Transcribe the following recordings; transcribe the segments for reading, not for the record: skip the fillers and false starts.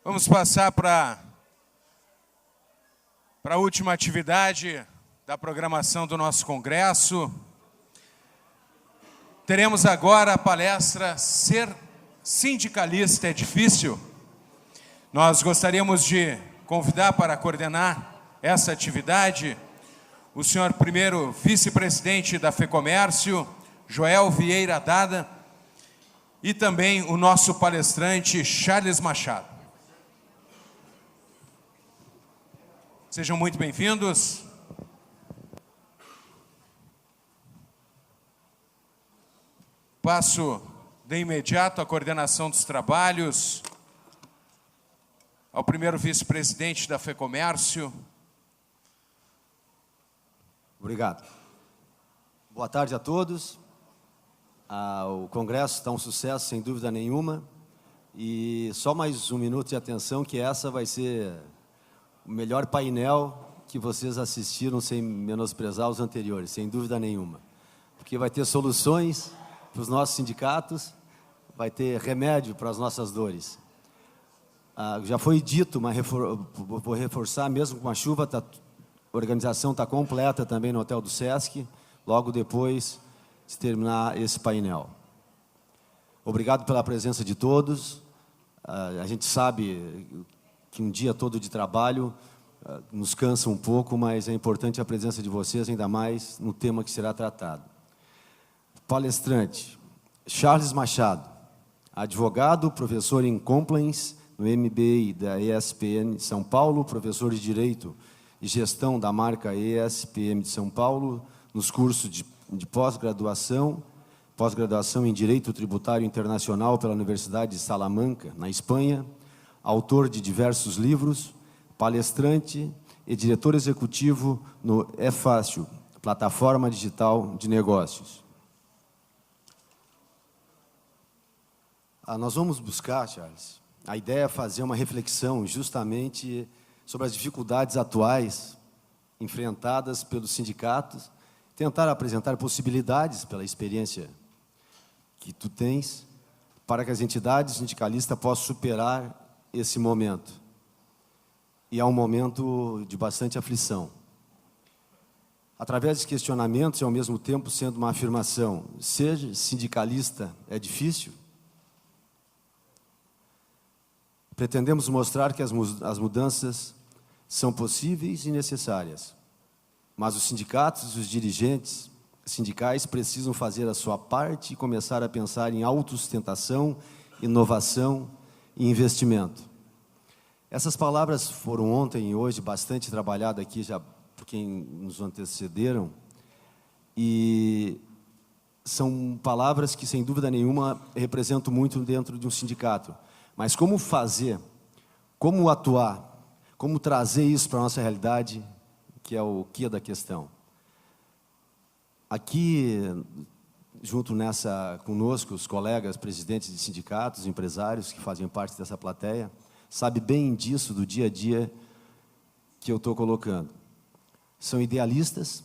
Vamos passar para a última atividade da programação do nosso congresso. Teremos agora a palestra Ser Sindicalista é Difícil? Nós gostaríamos de convidar para coordenar essa atividade o senhor primeiro vice-presidente da FEComércio, Joel Vieira Dada, e também o nosso palestrante, Charles Machado. Sejam muito bem-vindos. Passo de imediato a coordenação dos trabalhos ao primeiro vice-presidente da FEComércio. Obrigado. Boa tarde a todos. O congresso está um sucesso, sem dúvida nenhuma. E só mais um minuto de atenção, que essa vai ser o melhor painel que vocês assistiram, sem menosprezar os anteriores, sem dúvida nenhuma. Porque vai ter soluções para os nossos sindicatos, vai ter remédio para as nossas dores. Já foi dito, mas vou reforçar, mesmo com a chuva, a organização está completa também no Hotel do Sesc, logo depois de terminar esse painel. Obrigado pela presença de todos. A gente sabe que um dia todo de trabalho nos cansa um pouco, mas é importante a presença de vocês, ainda mais no tema que será tratado. Palestrante, Charles Machado, advogado, professor em Compliance no MBA da ESPM de São Paulo, professor de Direito e Gestão da marca ESPM de São Paulo, nos cursos de pós-graduação em Direito Tributário Internacional pela Universidade de Salamanca, na Espanha, autor de diversos livros, palestrante e diretor executivo no eFácil, plataforma digital de negócios. Nós vamos buscar, Charles, a ideia é fazer uma reflexão justamente sobre as dificuldades atuais enfrentadas pelos sindicatos, tentar apresentar possibilidades pela experiência que tu tens, para que as entidades sindicalistas possam superar esse momento. E é um momento de bastante aflição. Através de questionamentos e, ao mesmo tempo, sendo uma afirmação, ser sindicalista é difícil? Pretendemos mostrar que as mudanças são possíveis e necessárias, mas os sindicatos e os dirigentes sindicais precisam fazer a sua parte e começar a pensar em autossustentação, inovação e investimento. Essas palavras foram ontem e hoje bastante trabalhadas aqui já por quem nos antecederam, e são palavras que, sem dúvida nenhuma, representam muito dentro de um sindicato. Mas como fazer, como atuar, como trazer isso para a nossa realidade, que é o quê da questão. Aqui, junto conosco, os colegas presidentes de sindicatos, empresários que fazem parte dessa plateia, sabe bem disso, do dia a dia que eu estou colocando. São idealistas,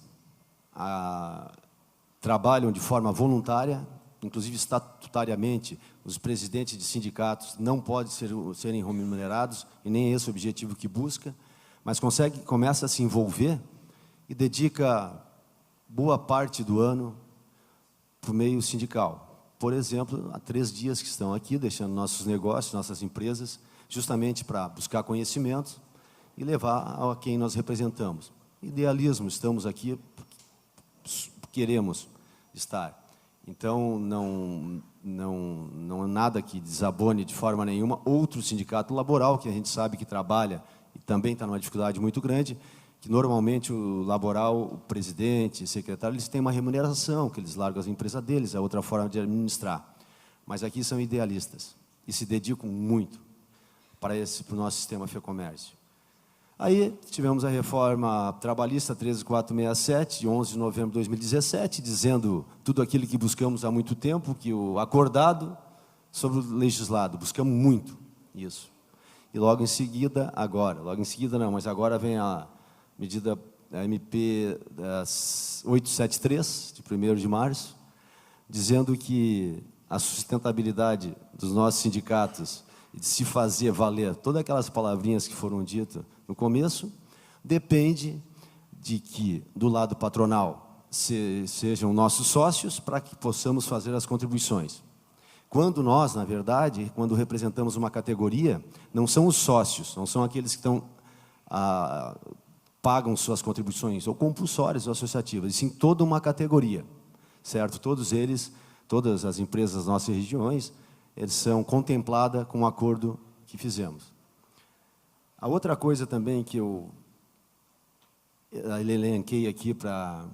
trabalham de forma voluntária, inclusive estatutariamente, os presidentes de sindicatos não podem serem remunerados, e nem esse é o objetivo que busca, mas começa a se envolver e dedica boa parte do ano para o meio sindical. Por exemplo, há 3 dias que estão aqui, deixando nossos negócios, nossas empresas, justamente para buscar conhecimentos e levar a quem nós representamos. Idealismo, estamos aqui porque queremos estar. Então, não há nada que desabone de forma nenhuma outro sindicato laboral, que a gente sabe que trabalha e também está numa dificuldade muito grande, que normalmente o laboral, o presidente, o secretário, eles têm uma remuneração, que eles largam as empresas deles, é outra forma de administrar. Mas aqui são idealistas e se dedicam muito para o nosso sistema FEComércio. Aí tivemos a reforma trabalhista 13467, de 11 de novembro de 2017, dizendo tudo aquilo que buscamos há muito tempo, que o acordado sobre o legislado, buscamos muito isso. E logo em seguida, agora vem a medida MP 873, de 1º de março, dizendo que a sustentabilidade dos nossos sindicatos de se fazer valer todas aquelas palavrinhas que foram ditas no começo, depende de que, do lado patronal, sejam nossos sócios para que possamos fazer as contribuições. Quando nós, na verdade, quando representamos uma categoria, não são os sócios, não são aqueles que pagam suas contribuições, ou compulsórias ou associativas, e sim toda uma categoria, certo? Todos eles, todas as empresas das nossas regiões, eles são contempladas com o acordo que fizemos. A outra coisa também que eu elenquei aqui para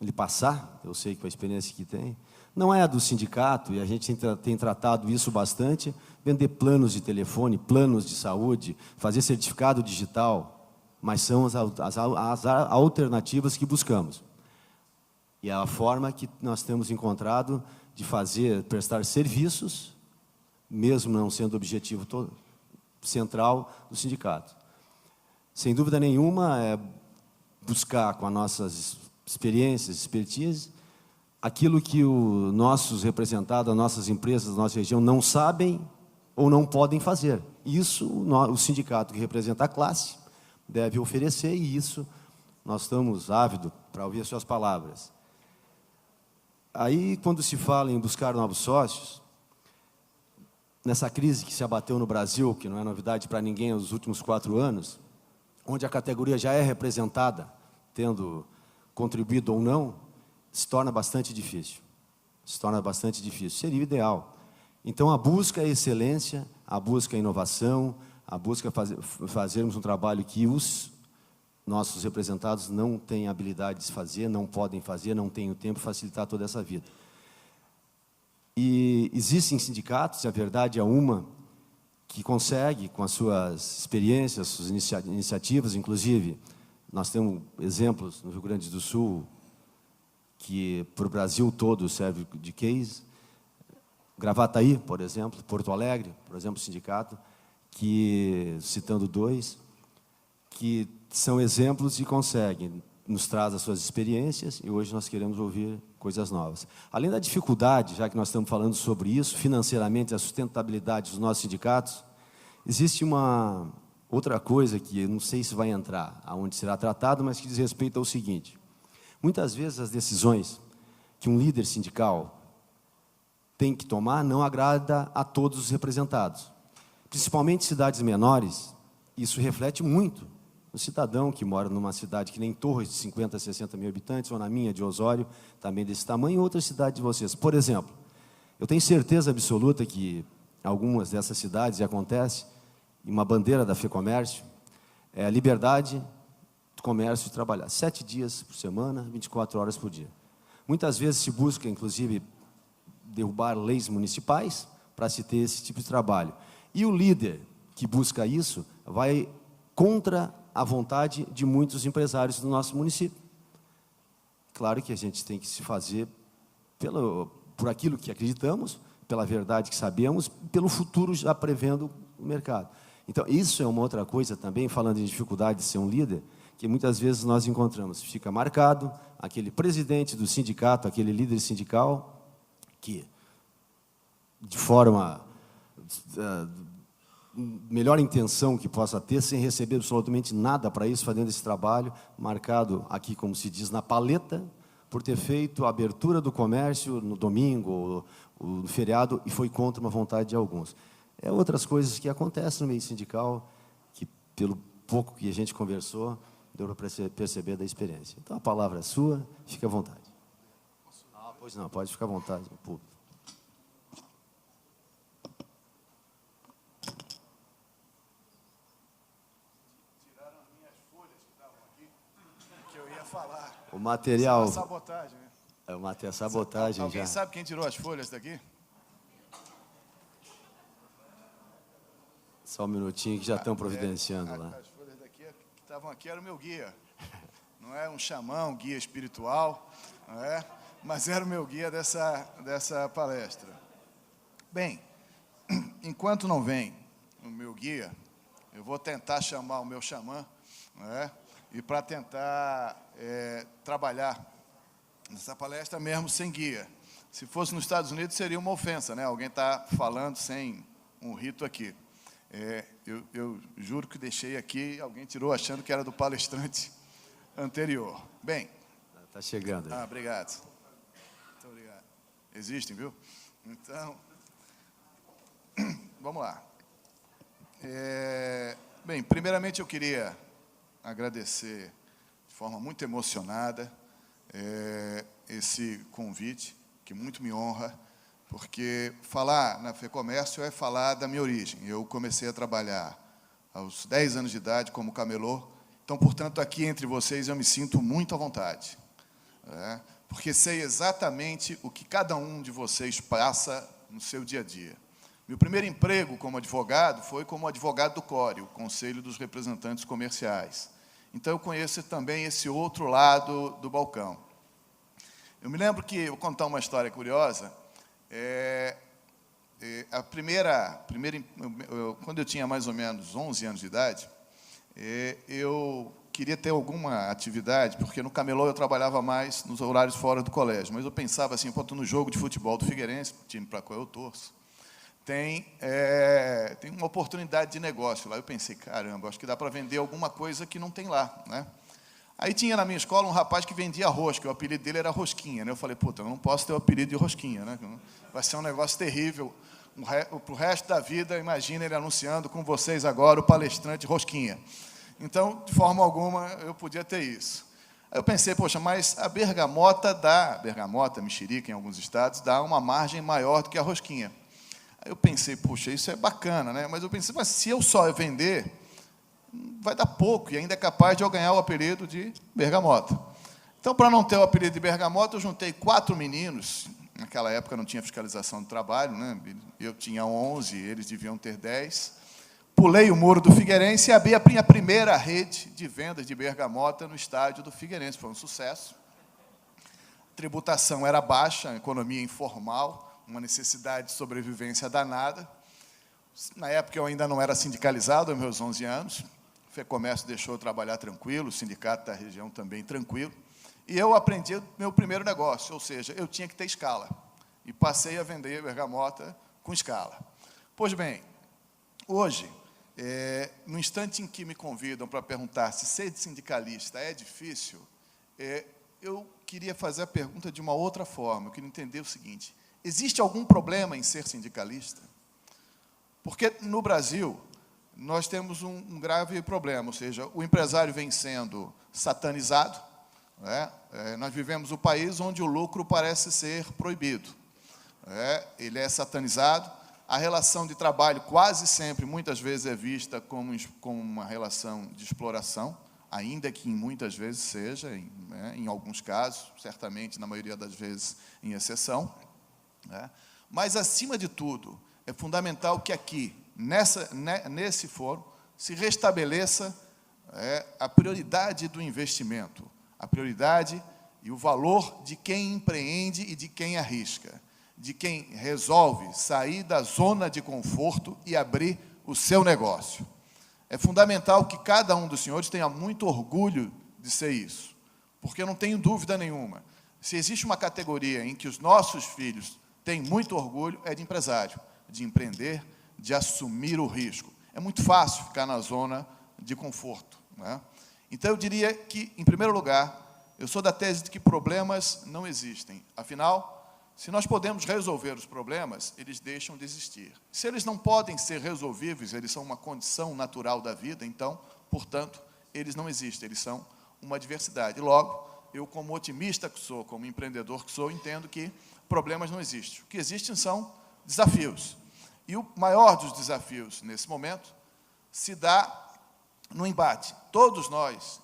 lhe passar, eu sei que a experiência que tem, não é a do sindicato, e a gente tem tratado isso bastante, vender planos de telefone, planos de saúde, fazer certificado digital, mas são as alternativas que buscamos. E é a forma que nós temos encontrado de prestar serviços, mesmo não sendo o objetivo central do sindicato. Sem dúvida nenhuma, é buscar com as nossas experiências, expertise, aquilo que os nossos representados, as nossas empresas, a nossa região não sabem ou não podem fazer. Isso o sindicato que representa a classe deve oferecer, e isso nós estamos ávidos para ouvir as suas palavras. Aí, quando se fala em buscar novos sócios, nessa crise que se abateu no Brasil, que não é novidade para ninguém nos últimos 4 anos, onde a categoria já é representada, tendo contribuído ou não, se torna bastante difícil. Se torna bastante difícil. Seria o ideal. Então, a busca é excelência, a busca é inovação, a busca fazermos um trabalho que os nossos representados não têm habilidade de fazer, não podem fazer, não têm o tempo de facilitar toda essa vida. E existem sindicatos, e a verdade é uma, que consegue, com as suas experiências, suas iniciativas, inclusive, nós temos exemplos no Rio Grande do Sul, que para o Brasil todo serve de case. Gravataí, por exemplo, Porto Alegre, por exemplo, sindicato, que, citando 2, que são exemplos e conseguem, nos traz as suas experiências, e hoje nós queremos ouvir coisas novas. Além da dificuldade, já que nós estamos falando sobre isso, financeiramente, a sustentabilidade dos nossos sindicatos, existe uma outra coisa que eu não sei se vai entrar, aonde será tratado, mas que diz respeito ao seguinte: muitas vezes as decisões que um líder sindical tem que tomar não agrada a todos os representados. Principalmente em cidades menores, isso reflete muito no cidadão que mora numa cidade que nem Torres, de 50 a 60 mil habitantes, ou na minha, de Osório, também desse tamanho, ou outra cidade de vocês. Por exemplo, eu tenho certeza absoluta que algumas dessas cidades, e acontece, e uma bandeira da FEComércio, é a liberdade do comércio de trabalhar. 7 dias por semana, 24 horas por dia. Muitas vezes se busca, inclusive, derrubar leis municipais para se ter esse tipo de trabalho. E o líder que busca isso vai contra a vontade de muitos empresários do nosso município. Claro que a gente tem que se fazer por aquilo que acreditamos, pela verdade que sabemos, pelo futuro já prevendo o mercado. Então, isso é uma outra coisa também, falando em dificuldade de ser um líder, que muitas vezes nós encontramos. Fica marcado aquele presidente do sindicato, aquele líder sindical, que, de forma melhor intenção que possa ter, sem receber absolutamente nada para isso, fazendo esse trabalho, marcado aqui, como se diz, na paleta, por ter feito a abertura do comércio no domingo, ou no feriado, e foi contra uma vontade de alguns. É outras coisas que acontecem no meio sindical, que, pelo pouco que a gente conversou, deu para perceber da experiência. Então, a palavra é sua, fique à vontade. Ah, pois não, pode ficar à vontade. Falar. O material... Isso é uma sabotagem, né? É uma sabotagem. Alguém já. sabe quem tirou as folhas daqui? Só um minutinho que já estão providenciando lá. As folhas daqui que estavam aqui era o meu guia. Não é um xamã, um guia espiritual, não é? Mas era o meu guia dessa palestra. Bem, enquanto não vem o meu guia, eu vou tentar chamar o meu xamã, não é? E para tentar trabalhar nessa palestra mesmo sem guia. Se fosse nos Estados Unidos, seria uma ofensa, né? Alguém está falando sem um rito aqui. Eu juro que deixei aqui, alguém tirou achando que era do palestrante anterior. Bem... Está chegando aí. Obrigado. Muito obrigado. Existem, viu? Então, vamos lá. Bem, primeiramente eu queria agradecer de forma muito emocionada esse convite, que muito me honra, porque falar na FEComércio é falar da minha origem. Eu comecei a trabalhar aos 10 anos de idade como camelô, então, portanto, aqui entre vocês eu me sinto muito à vontade, porque sei exatamente o que cada um de vocês passa no seu dia a dia. Meu primeiro emprego como advogado foi como advogado do CORE, o Conselho dos Representantes Comerciais. Então, eu conheço também esse outro lado do balcão. Eu me lembro que, vou contar uma história curiosa, quando eu tinha mais ou menos 11 anos de idade, eu queria ter alguma atividade, porque no camelô eu trabalhava mais nos horários fora do colégio, mas eu pensava assim, pô, no jogo de futebol do Figueirense, time para qual eu torço, tem uma oportunidade de negócio lá. Eu pensei, caramba, acho que dá para vender alguma coisa que não tem lá, né? Aí tinha na minha escola um rapaz que vendia rosca, o apelido dele era Rosquinha, né? Eu falei, puta, eu não posso ter o apelido de Rosquinha, né? Vai ser um negócio terrível para o resto da vida. Imagina ele anunciando com vocês agora o palestrante Rosquinha. Então, de forma alguma, eu podia ter isso. Aí eu pensei, poxa, mas a bergamota mexerica em alguns estados, dá uma margem maior do que a rosquinha. Aí eu pensei, puxa, isso é bacana, né? Mas eu pensei, mas se eu só vender, vai dar pouco, e ainda é capaz de eu ganhar o apelido de bergamota. Então, para não ter o apelido de bergamota, eu juntei 4 meninos, naquela época não tinha fiscalização do trabalho, né? Eu tinha 11, eles deviam ter 10, pulei o muro do Figueirense e abri a minha primeira rede de vendas de bergamota no estádio do Figueirense. Foi um sucesso. A tributação era baixa, a economia informal, uma necessidade de sobrevivência danada. Na época, eu ainda não era sindicalizado, aos meus 11 anos. O FEComércio deixou eu trabalhar tranquilo, o sindicato da região também tranquilo. E eu aprendi o meu primeiro negócio, ou seja, eu tinha que ter escala. E passei a vender bergamota com escala. Pois bem, hoje, no instante em que me convidam para perguntar se ser sindicalista é difícil, eu queria fazer a pergunta de uma outra forma. Eu queria entender o seguinte: existe algum problema em ser sindicalista? Porque, no Brasil, nós temos um grave problema, ou seja, o empresário vem sendo satanizado, né? Nós vivemos um país onde o lucro parece ser proibido. Ele é satanizado, a relação de trabalho quase sempre, muitas vezes, é vista como uma relação de exploração, ainda que muitas vezes seja, em alguns casos, certamente, na maioria das vezes, em exceção. Mas, acima de tudo, é fundamental que aqui, nesse fórum, se restabeleça a prioridade do investimento, a prioridade e o valor de quem empreende e de quem arrisca, de quem resolve sair da zona de conforto e abrir o seu negócio. É fundamental que cada um dos senhores tenha muito orgulho de ser isso, porque eu não tenho dúvida nenhuma. Se existe uma categoria em que os nossos filhos têm muito orgulho, é de empresário, de empreender, de assumir o risco. É muito fácil ficar na zona de conforto, né? Então, eu diria que, em primeiro lugar, eu sou da tese de que problemas não existem. Afinal, se nós podemos resolver os problemas, eles deixam de existir. Se eles não podem ser resolvíveis, eles são uma condição natural da vida, então, portanto, eles não existem, eles são uma adversidade. Logo, eu, como otimista que sou, como empreendedor que sou, entendo que problemas não existem. O que existem são desafios. E o maior dos desafios, nesse momento, se dá no embate. Todos nós,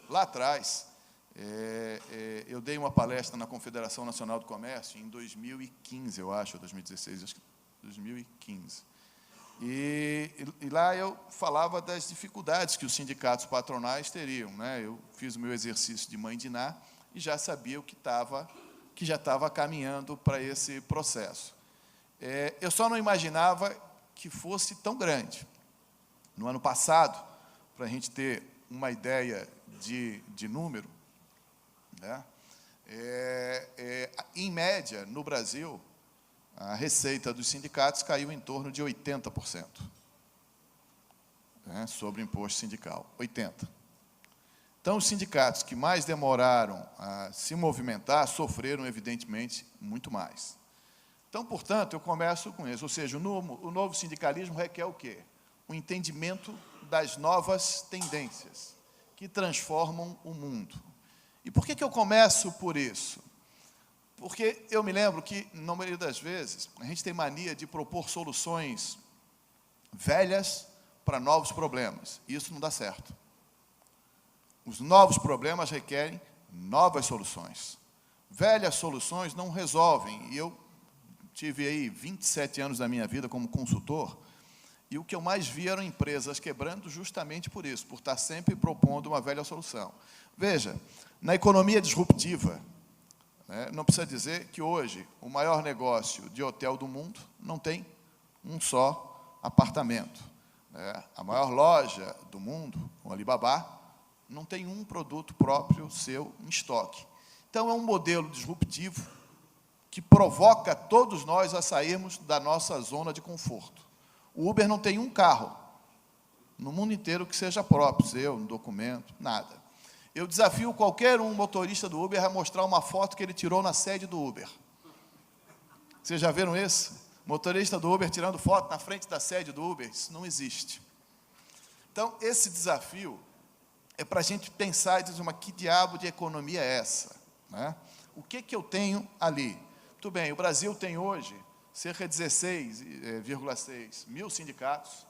lá atrás, eu dei uma palestra na Confederação Nacional do Comércio em 2015, eu acho, ou 2016, acho que 2015. E lá eu falava das dificuldades que os sindicatos patronais teriam, né? Eu fiz o meu exercício de mãe de Ná e já sabia que já estava caminhando para esse processo. Eu só não imaginava que fosse tão grande. No ano passado, para a gente ter uma ideia de número, né? Em média, no Brasil, a receita dos sindicatos caiu em torno de 80%. né, sobre o imposto sindical, 80. Então, os sindicatos que mais demoraram a se movimentar sofreram, evidentemente, muito mais. Então, portanto, eu começo com isso. Ou seja, o novo sindicalismo requer o quê? O entendimento das novas tendências que transformam o mundo. E por que eu começo por isso? Porque eu me lembro que, na maioria das vezes, a gente tem mania de propor soluções velhas para novos problemas. E isso não dá certo. Os novos problemas requerem novas soluções. Velhas soluções não resolvem. E eu tive aí 27 anos da minha vida como consultor, e o que eu mais vi eram empresas quebrando justamente por isso, por estar sempre propondo uma velha solução. Veja, na economia disruptiva, né, não precisa dizer que hoje o maior negócio de hotel do mundo não tem um só apartamento. Né? A maior loja do mundo, o Alibaba, não tem um produto próprio seu em estoque. Então, é um modelo disruptivo que provoca todos nós a sairmos da nossa zona de conforto. O Uber não tem um carro no mundo inteiro que seja próprio, seu, um documento, nada. Eu desafio qualquer motorista do Uber a mostrar uma foto que ele tirou na sede do Uber. Vocês já viram isso? Motorista do Uber tirando foto na frente da sede do Uber? Isso não existe. Então, esse desafio é para a gente pensar e dizer, mas que diabo de economia é essa? Né? O que eu tenho ali? Muito bem, o Brasil tem hoje cerca de 16,6 mil sindicatos,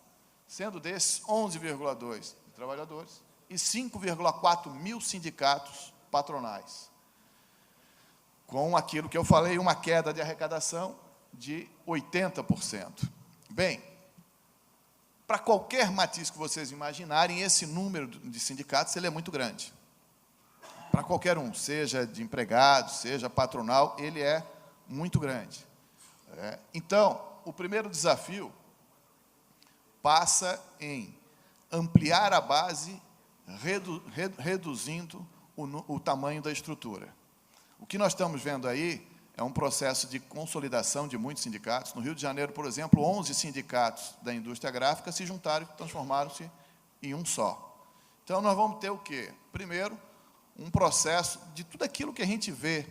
sendo desses 11,2 trabalhadores e 5,4 mil sindicatos patronais. Com aquilo que eu falei, uma queda de arrecadação de 80%. Bem, para qualquer matiz que vocês imaginarem, esse número de sindicatos ele é muito grande. Para qualquer um, seja de empregado, seja patronal, ele é muito grande. Então, o primeiro desafio passa em ampliar a base, reduzindo o tamanho da estrutura. O que nós estamos vendo aí é um processo de consolidação de muitos sindicatos. No Rio de Janeiro, por exemplo, 11 sindicatos da indústria gráfica se juntaram e transformaram-se em um só. Então, nós vamos ter o quê? Primeiro, um processo de tudo aquilo que a gente vê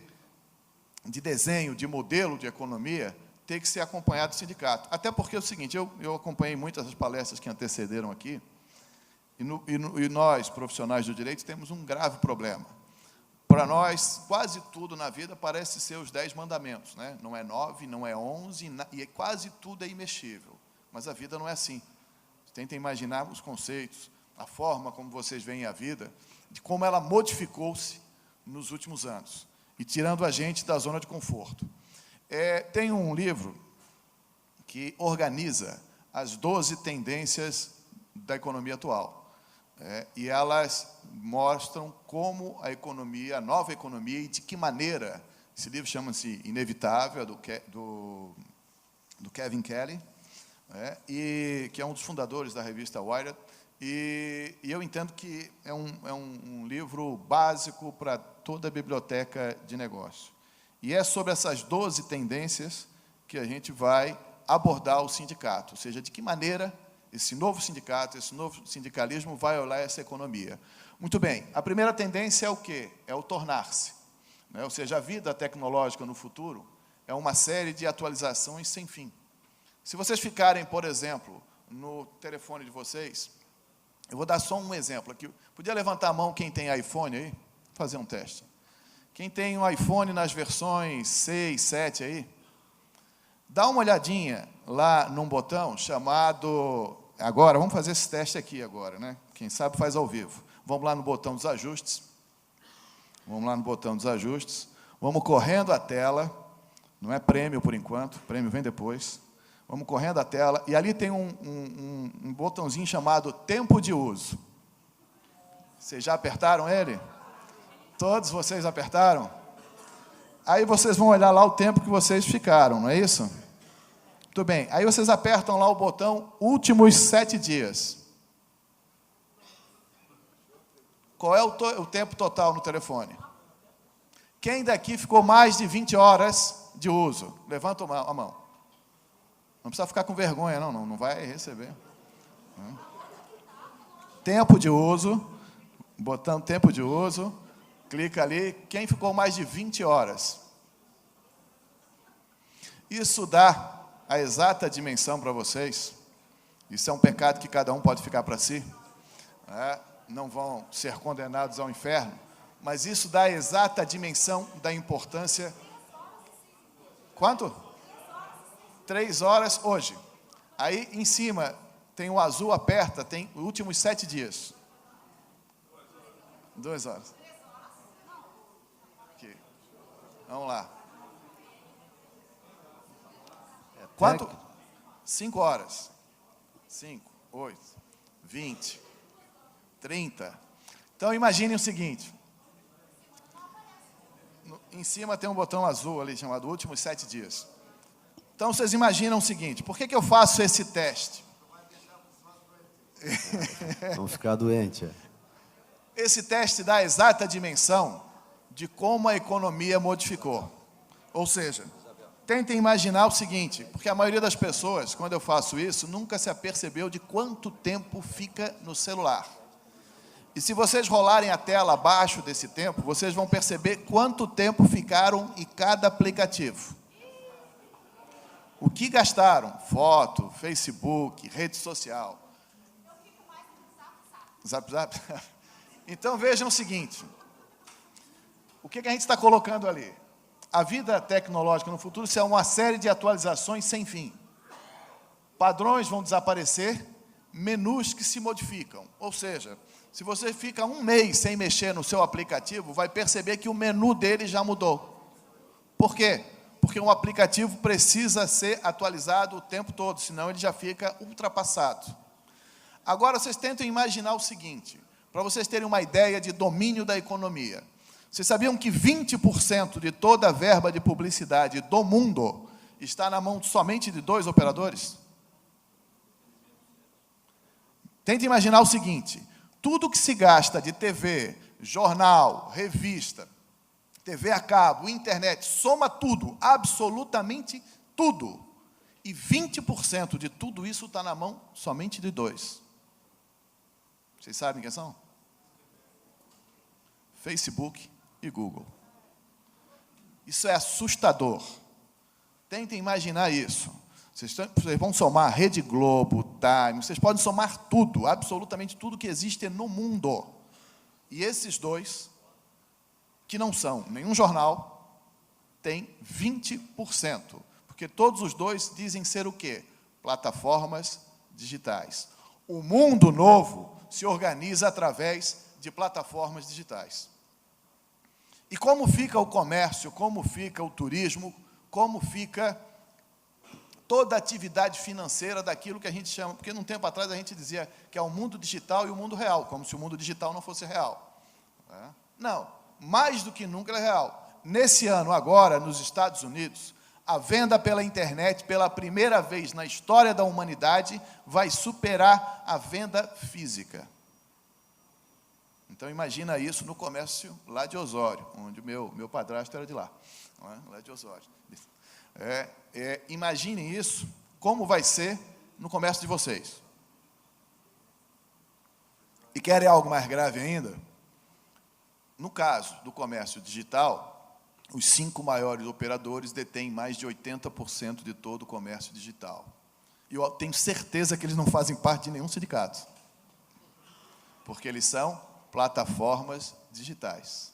de desenho, de modelo de economia, ter que ser acompanhado do sindicato. Até porque é o seguinte, eu acompanhei muitas das palestras que antecederam aqui, e nós, profissionais do direito, temos um grave problema. Para nós, quase tudo na vida parece ser os 10 mandamentos, né? Não é 9, não é 11, e quase tudo é imexível. Mas a vida não é assim. Tentem imaginar os conceitos, a forma como vocês veem a vida, de como ela modificou-se nos últimos anos, e tirando a gente da zona de conforto. Tem um livro que organiza as 12 tendências da economia atual. E elas mostram como a economia, a nova economia, e de que maneira, esse livro chama-se Inevitável, é do Kevin Kelly, e que é um dos fundadores da revista Wired, e eu entendo que é um livro básico para toda a biblioteca de negócio. E é sobre essas 12 tendências que a gente vai abordar o sindicato, ou seja, de que maneira esse novo sindicato, esse novo sindicalismo vai olhar essa economia. Muito bem, a primeira tendência é o quê? É o tornar-se. Ou seja, a vida tecnológica no futuro é uma série de atualizações sem fim. Se vocês ficarem, por exemplo, no telefone de vocês, eu vou dar só um exemplo aqui. Podia levantar a mão quem tem iPhone aí? Vou fazer um teste. Quem tem um iPhone nas versões 6, 7 aí, dá uma olhadinha lá num botão chamado... Agora, vamos fazer esse teste aqui agora, né? Quem sabe faz ao vivo. Vamos lá no botão dos ajustes. Vamos lá no botão dos ajustes. Vamos correndo a tela. Não é prêmio por enquanto, prêmio vem depois. Vamos correndo a tela. E ali tem um botãozinho chamado tempo de uso. Vocês já apertaram ele? Todos vocês apertaram? Aí vocês vão olhar lá o tempo que vocês ficaram, não é isso? Muito bem. Aí vocês apertam lá o botão últimos 7 dias. Qual é o tempo total no telefone? Quem daqui ficou mais de 20 horas de uso? Levanta a mão. Não precisa ficar com vergonha, não vai receber. tempo de uso, botão tempo de uso, clica ali, quem ficou mais de 20 horas? Isso dá a exata dimensão para vocês. Isso é um pecado que cada um pode ficar para si. Não vão ser condenados ao inferno. Mas isso dá a exata dimensão da importância. Quanto? 3 horas hoje. Aí, em cima, tem o azul, aperta, tem os últimos 7 dias. 2 horas. Aqui. Vamos lá. Quanto? 5 horas. 5, 8, 20, 30. Então, imaginem o seguinte. Em cima tem um botão azul ali, chamado Últimos 7 dias. Então, vocês imaginam o seguinte. Por que eu faço esse teste? Vamos ficar doentes. Esse teste dá a exata dimensão de como a economia modificou. Ou seja, tentem imaginar o seguinte, porque a maioria das pessoas, quando eu faço isso, nunca se apercebeu de quanto tempo fica no celular. E se vocês rolarem a tela abaixo desse tempo, vocês vão perceber quanto tempo ficaram em cada aplicativo. O que gastaram? Foto, Facebook, rede social. Zap, zap. Então, vejam o seguinte. O que a gente está colocando ali? A vida tecnológica no futuro será uma série de atualizações sem fim. Padrões vão desaparecer, menus que se modificam. Ou seja, se você fica um mês sem mexer no seu aplicativo, vai perceber que o menu dele já mudou. Por quê? Porque um aplicativo precisa ser atualizado o tempo todo, senão ele já fica ultrapassado. Agora, vocês tentam imaginar o seguinte, para vocês terem uma ideia de domínio da economia. Vocês sabiam que 20% de toda a verba de publicidade do mundo está na mão somente de 2 operadores? Tente imaginar o seguinte, tudo que se gasta de TV, jornal, revista, TV a cabo, internet, soma tudo, absolutamente tudo. E 20% de tudo isso está na mão somente de 2. Vocês sabem quem são? Facebook e Google. Isso é assustador. Tentem imaginar isso. Vocês vão somar Rede Globo, Time, vocês podem somar tudo, absolutamente tudo que existe no mundo. E esses 2, que não são nenhum jornal, têm 20%. Porque todos os 2 dizem ser o quê? Plataformas digitais. O mundo novo se organiza através de plataformas digitais. E como fica o comércio, como fica o turismo, como fica toda a atividade financeira daquilo que a gente chama, porque num tempo atrás a gente dizia que é o mundo digital e o mundo real, como se o mundo digital não fosse real. Não, mais do que nunca é real. Nesse ano, agora, nos Estados Unidos, a venda pela internet, pela primeira vez na história da humanidade, vai superar a venda física. Então, imagina isso no comércio lá de Osório, onde o meu padrasto era de lá, lá de Osório. Imaginem isso, como vai ser no comércio de vocês. E querem algo mais grave ainda? No caso do comércio digital, os 5 maiores operadores detêm mais de 80% de todo o comércio digital. E eu tenho certeza que eles não fazem parte de nenhum sindicato, porque eles são plataformas digitais.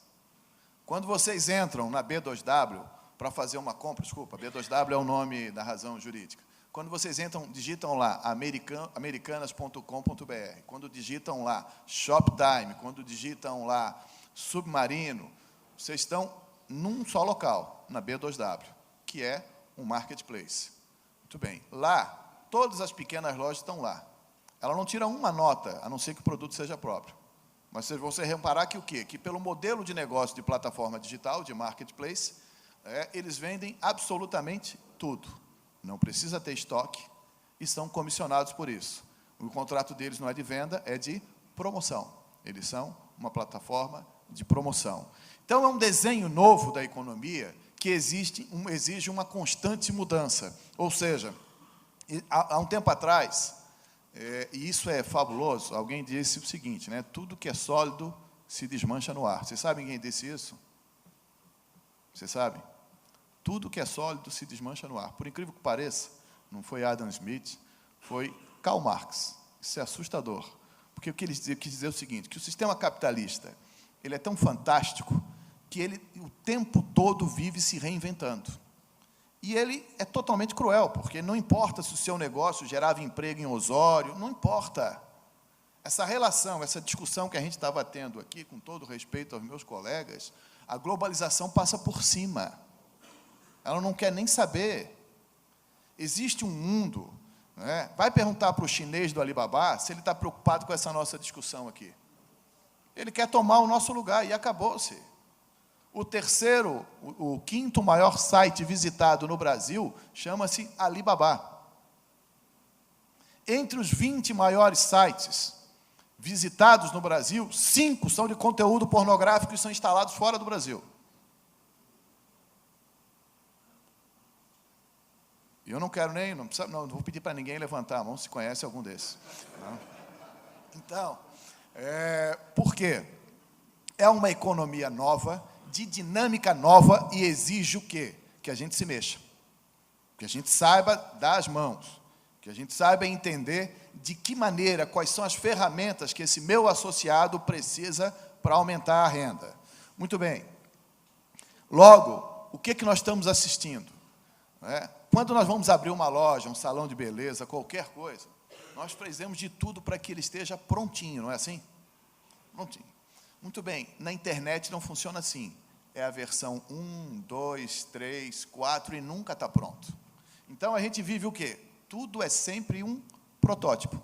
Quando vocês entram na B2W para fazer uma compra, desculpa, B2W é o nome da razão jurídica. Quando vocês entram, digitam lá americanas.com.br, quando digitam lá Shoptime, quando digitam lá Submarino, vocês estão num só local, na B2W, que é um marketplace. Muito bem. Lá, todas as pequenas lojas estão lá. Ela não tira uma nota, a não ser que o produto seja próprio. Mas vocês vão reparar que o quê? Que pelo modelo de negócio de plataforma digital, de marketplace, eles vendem absolutamente tudo. Não precisa ter estoque e são comissionados por isso. O contrato deles não é de venda, é de promoção. Eles são uma plataforma de promoção. Então, é um desenho novo da economia que exige uma constante mudança. Ou seja, há um tempo atrás, E isso é fabuloso. Alguém disse o seguinte, né? Tudo que é sólido se desmancha no ar. Vocês sabem quem disse isso? Vocês sabem? Tudo que é sólido se desmancha no ar. Por incrível que pareça, não foi Adam Smith, foi Karl Marx. Isso é assustador. Porque o que ele quis dizer é o seguinte, que o sistema capitalista, ele é tão fantástico que ele o tempo todo vive se reinventando. E ele é totalmente cruel, porque não importa se o seu negócio gerava emprego em Osório, não importa. Essa relação, essa discussão que a gente estava tendo aqui, com todo respeito aos meus colegas, a globalização passa por cima. Ela não quer nem saber. Existe um mundo, né? Vai perguntar para o chinês do Alibaba se ele está preocupado com essa nossa discussão aqui. Ele quer tomar o nosso lugar e acabou-se. O quinto maior site visitado no Brasil chama-se Alibaba. Entre os 20 maiores sites visitados no Brasil, 5 são de conteúdo pornográfico e são instalados fora do Brasil. E eu não quero nem, não vou pedir para ninguém levantar a mão se conhece algum desses. Então, por quê? É uma economia nova, de dinâmica nova, e exige o quê? Que a gente se mexa. Que a gente saiba dar as mãos. Que a gente saiba entender de que maneira, quais são as ferramentas que esse meu associado precisa para aumentar a renda. Muito bem. Logo, o que nós estamos assistindo? Quando nós vamos abrir uma loja, um salão de beleza, qualquer coisa, nós fazemos de tudo para que ele esteja prontinho, não é assim? Prontinho. Muito bem, na internet não funciona assim. É a versão 1, 2, 3, 4 e nunca está pronto. Então, a gente vive o quê? Tudo é sempre um protótipo.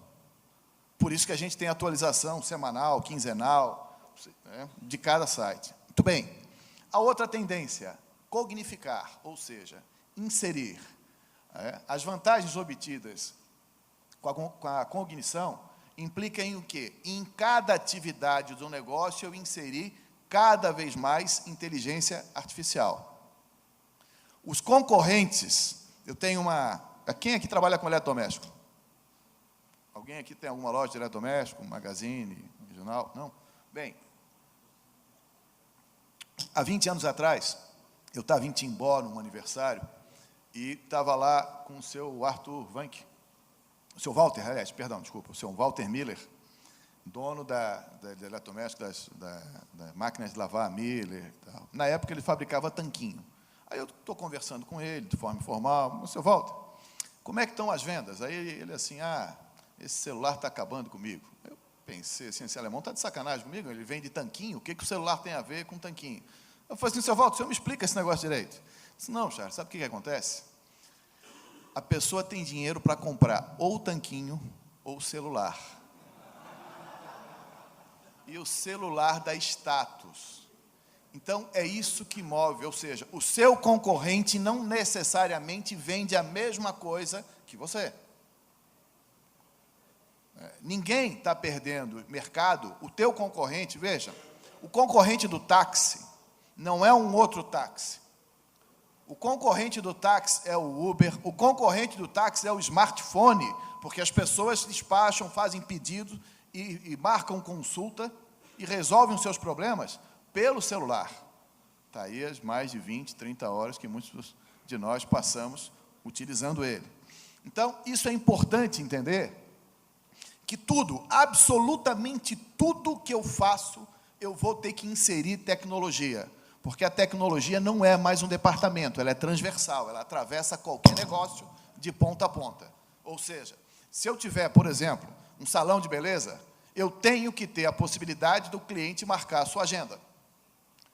Por isso que a gente tem atualização semanal, quinzenal, de cada site. Muito bem. A outra tendência, cognificar, ou seja, inserir. As vantagens obtidas com a cognição implica em o quê? Em cada atividade do negócio eu inserir cada vez mais inteligência artificial. Os concorrentes, eu tenho uma... Quem aqui trabalha com eletrodoméstico? Alguém aqui tem alguma loja de eletrodoméstico, magazine, regional? Não? Bem, há 20 anos atrás, eu estava em Timbó, num aniversário, e estava lá com o seu Arthur Vanck, o seu Walter, aliás, perdão, desculpa, o seu Walter Miller, dono da eletrodoméstico, da máquinas de lavar Miller e tal. Na época, ele fabricava tanquinho. Aí eu estou conversando com ele, de forma informal, seu Walter, como é que estão as vendas? Aí ele assim, esse celular está acabando comigo. Eu pensei assim, esse alemão está de sacanagem comigo, ele vende tanquinho, o que o celular tem a ver com tanquinho? Eu falei assim, seu Walter, o senhor me explica esse negócio direito? Ele disse, não, Charles, sabe o que acontece? A pessoa tem dinheiro para comprar ou tanquinho ou celular. E o celular dá status. Então, é isso que move, ou seja, o seu concorrente não necessariamente vende a mesma coisa que você. Ninguém está perdendo mercado. O teu concorrente, veja, o concorrente do táxi não é um outro táxi. O concorrente do táxi é o Uber, o concorrente do táxi é o smartphone, porque as pessoas despacham, fazem pedido e marcam consulta e resolvem os seus problemas pelo celular. Está aí as mais de 20, 30 horas que muitos de nós passamos utilizando ele. Então, isso é importante entender, que tudo, absolutamente tudo que eu faço, eu vou ter que inserir tecnologia. Porque a tecnologia não é mais um departamento, ela é transversal, ela atravessa qualquer negócio de ponta a ponta. Ou seja, se eu tiver, por exemplo, um salão de beleza, eu tenho que ter a possibilidade do cliente marcar a sua agenda.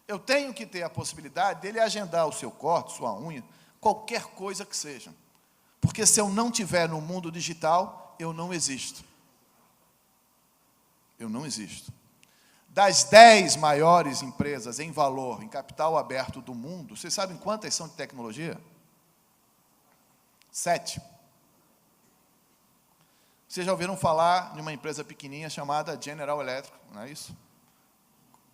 Eu tenho que ter a possibilidade dele agendar o seu corte, sua unha, qualquer coisa que seja. Porque se eu não tiver no mundo digital, eu não existo. Eu não existo. Das 10 maiores empresas em valor, em capital aberto do mundo, vocês sabem quantas são de tecnologia? 7. Vocês já ouviram falar de uma empresa pequenininha chamada General Electric, não é isso?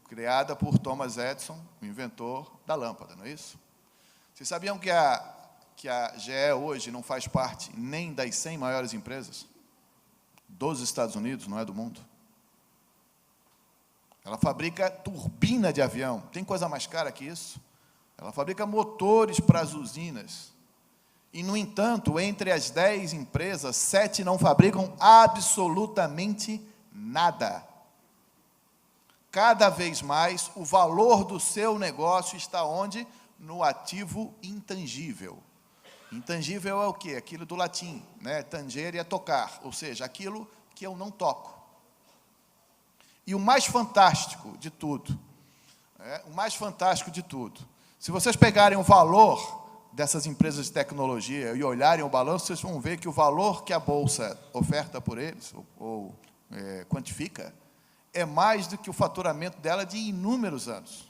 Criada por Thomas Edison, o inventor da lâmpada, não é isso? Vocês sabiam que a GE hoje não faz parte nem das 100 maiores empresas? dos Estados Unidos, não é do mundo. Ela fabrica turbina de avião. Tem coisa mais cara que isso? Ela fabrica motores para as usinas. E, no entanto, entre as 10 empresas, 7 não fabricam absolutamente nada. Cada vez mais, o valor do seu negócio está onde? No ativo intangível. Intangível é o quê? Aquilo do latim, né? Tangere é tocar, ou seja, aquilo que eu não toco. E o mais fantástico de tudo, se vocês pegarem o valor dessas empresas de tecnologia e olharem o balanço, vocês vão ver que o valor que a Bolsa oferta por eles, ou quantifica, é mais do que o faturamento dela de inúmeros anos.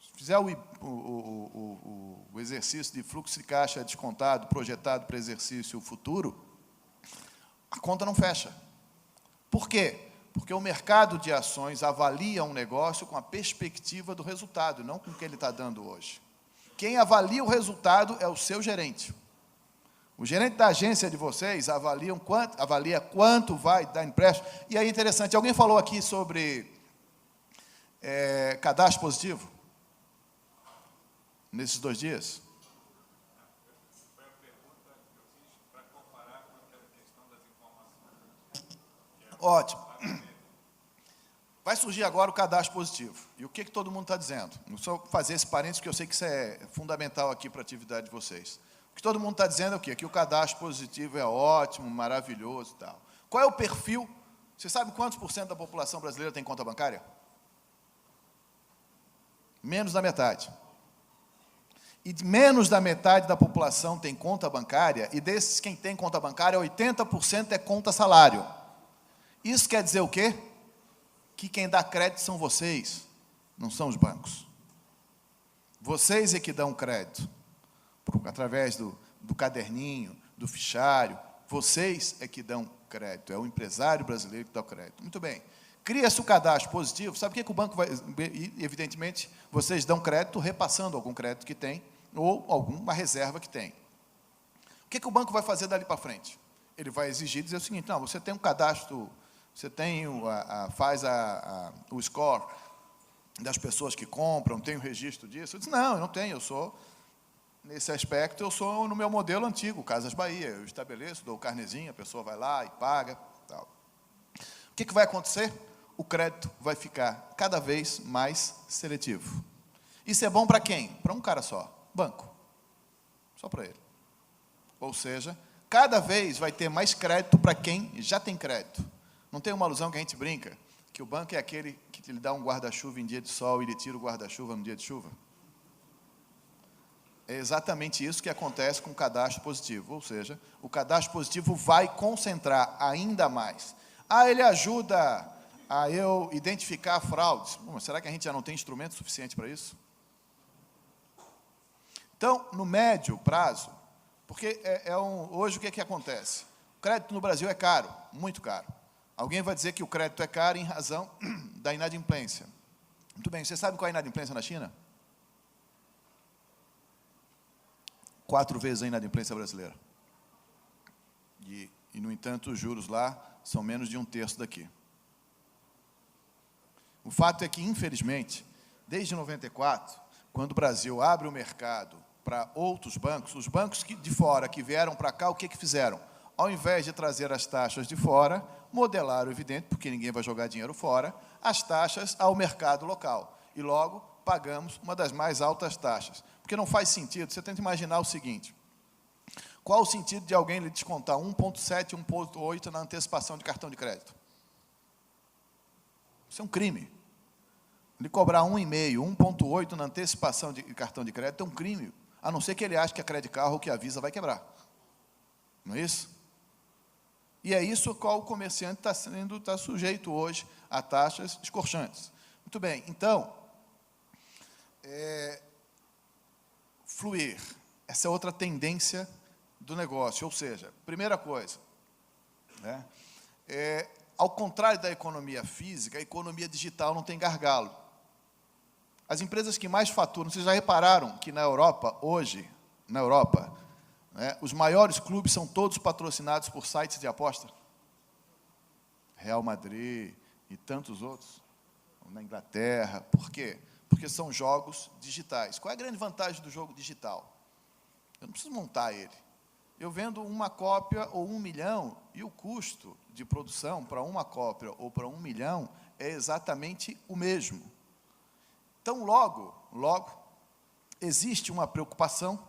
Se fizer o exercício de fluxo de caixa descontado, projetado para exercício futuro, a conta não fecha. Por quê? Porque o mercado de ações avalia um negócio com a perspectiva do resultado, não com o que ele está dando hoje. Quem avalia o resultado é o seu gerente. O gerente da agência de vocês avalia quanto vai dar empréstimo. E aí é interessante, alguém falou aqui sobre cadastro positivo? Nesses 2 dias? Foi a pergunta que eu fiz para comparar com aquela questão das informações. Ótimo. Vai surgir agora o cadastro positivo. E o que todo mundo está dizendo? Vou só fazer esse parênteses, porque eu sei que isso é fundamental aqui para a atividade de vocês. O que todo mundo está dizendo é o quê? Que o cadastro positivo é ótimo, maravilhoso e tal. Qual é o perfil? Você sabe quantos % da população brasileira tem conta bancária? Menos da metade. E menos da metade da população tem conta bancária, e desses quem tem conta bancária, 80% é conta salário. Isso quer dizer o quê? Que quem dá crédito são vocês, não são os bancos. Vocês é que dão crédito, através do caderninho, do fichário, vocês é que dão crédito, é o empresário brasileiro que dá o crédito. Muito bem. Cria-se o cadastro positivo, sabe o que o banco vai... Evidentemente, vocês dão crédito repassando algum crédito que tem, ou alguma reserva que tem. O que o banco vai fazer dali para frente? Ele vai exigir, dizer o seguinte, não, você tem um cadastro, você tem faz o score das pessoas que compram, tem o registro disso. Eu disse, não, eu não tenho, eu sou, nesse aspecto, eu sou no meu modelo antigo, Casas Bahia, eu estabeleço, dou o carnezinho, a pessoa vai lá e paga, tal. O que vai acontecer? O crédito vai ficar cada vez mais seletivo. Isso é bom para quem? Para um cara só, banco. Só para ele. Ou seja, cada vez vai ter mais crédito para quem já tem crédito. Não tem uma alusão que a gente brinca, que o banco é aquele que lhe dá um guarda-chuva em dia de sol e lhe tira o guarda-chuva no dia de chuva? É exatamente isso que acontece com o cadastro positivo. Ou seja, o cadastro positivo vai concentrar ainda mais. Ele ajuda a eu identificar fraudes. Mas será que a gente já não tem instrumento suficiente para isso? Então, no médio prazo, porque hoje o que acontece? O crédito no Brasil é caro, muito caro. Alguém vai dizer que o crédito é caro em razão da inadimplência. Muito bem, você sabe qual é a inadimplência na China? 4 vezes a inadimplência brasileira. E, no entanto, os juros lá são menos de 1/3 daqui. O fato é que, infelizmente, desde 94, quando o Brasil abre o mercado para outros bancos, os bancos de fora que vieram para cá, o que fizeram? Ao invés de trazer as taxas de fora, modelaram, evidente, porque ninguém vai jogar dinheiro fora, as taxas ao mercado local. E logo pagamos uma das mais altas taxas. Porque não faz sentido, você tenta imaginar o seguinte, qual o sentido de alguém lhe descontar 1,7, 1,8 na antecipação de cartão de crédito? Isso é um crime. Ele cobrar 1,5, 1,8 na antecipação de cartão de crédito é um crime, a não ser que ele ache que a Credit Carro ou que a Visa vai quebrar. Não é isso? E é isso qual o comerciante está sujeito hoje a taxas escorchantes. Muito bem, então, fluir, essa é outra tendência do negócio, ou seja, primeira coisa, né, ao contrário da economia física, a economia digital não tem gargalo. As empresas que mais faturam, vocês já repararam que na Europa, hoje, Os maiores clubes são todos patrocinados por sites de aposta. Real Madrid e tantos outros, na Inglaterra. Por quê? Porque são jogos digitais. Qual é a grande vantagem do jogo digital? Eu não preciso montar ele. Eu vendo uma cópia ou 1 milhão, e o custo de produção para uma cópia ou para 1 milhão é exatamente o mesmo. Então, logo, existe uma preocupação,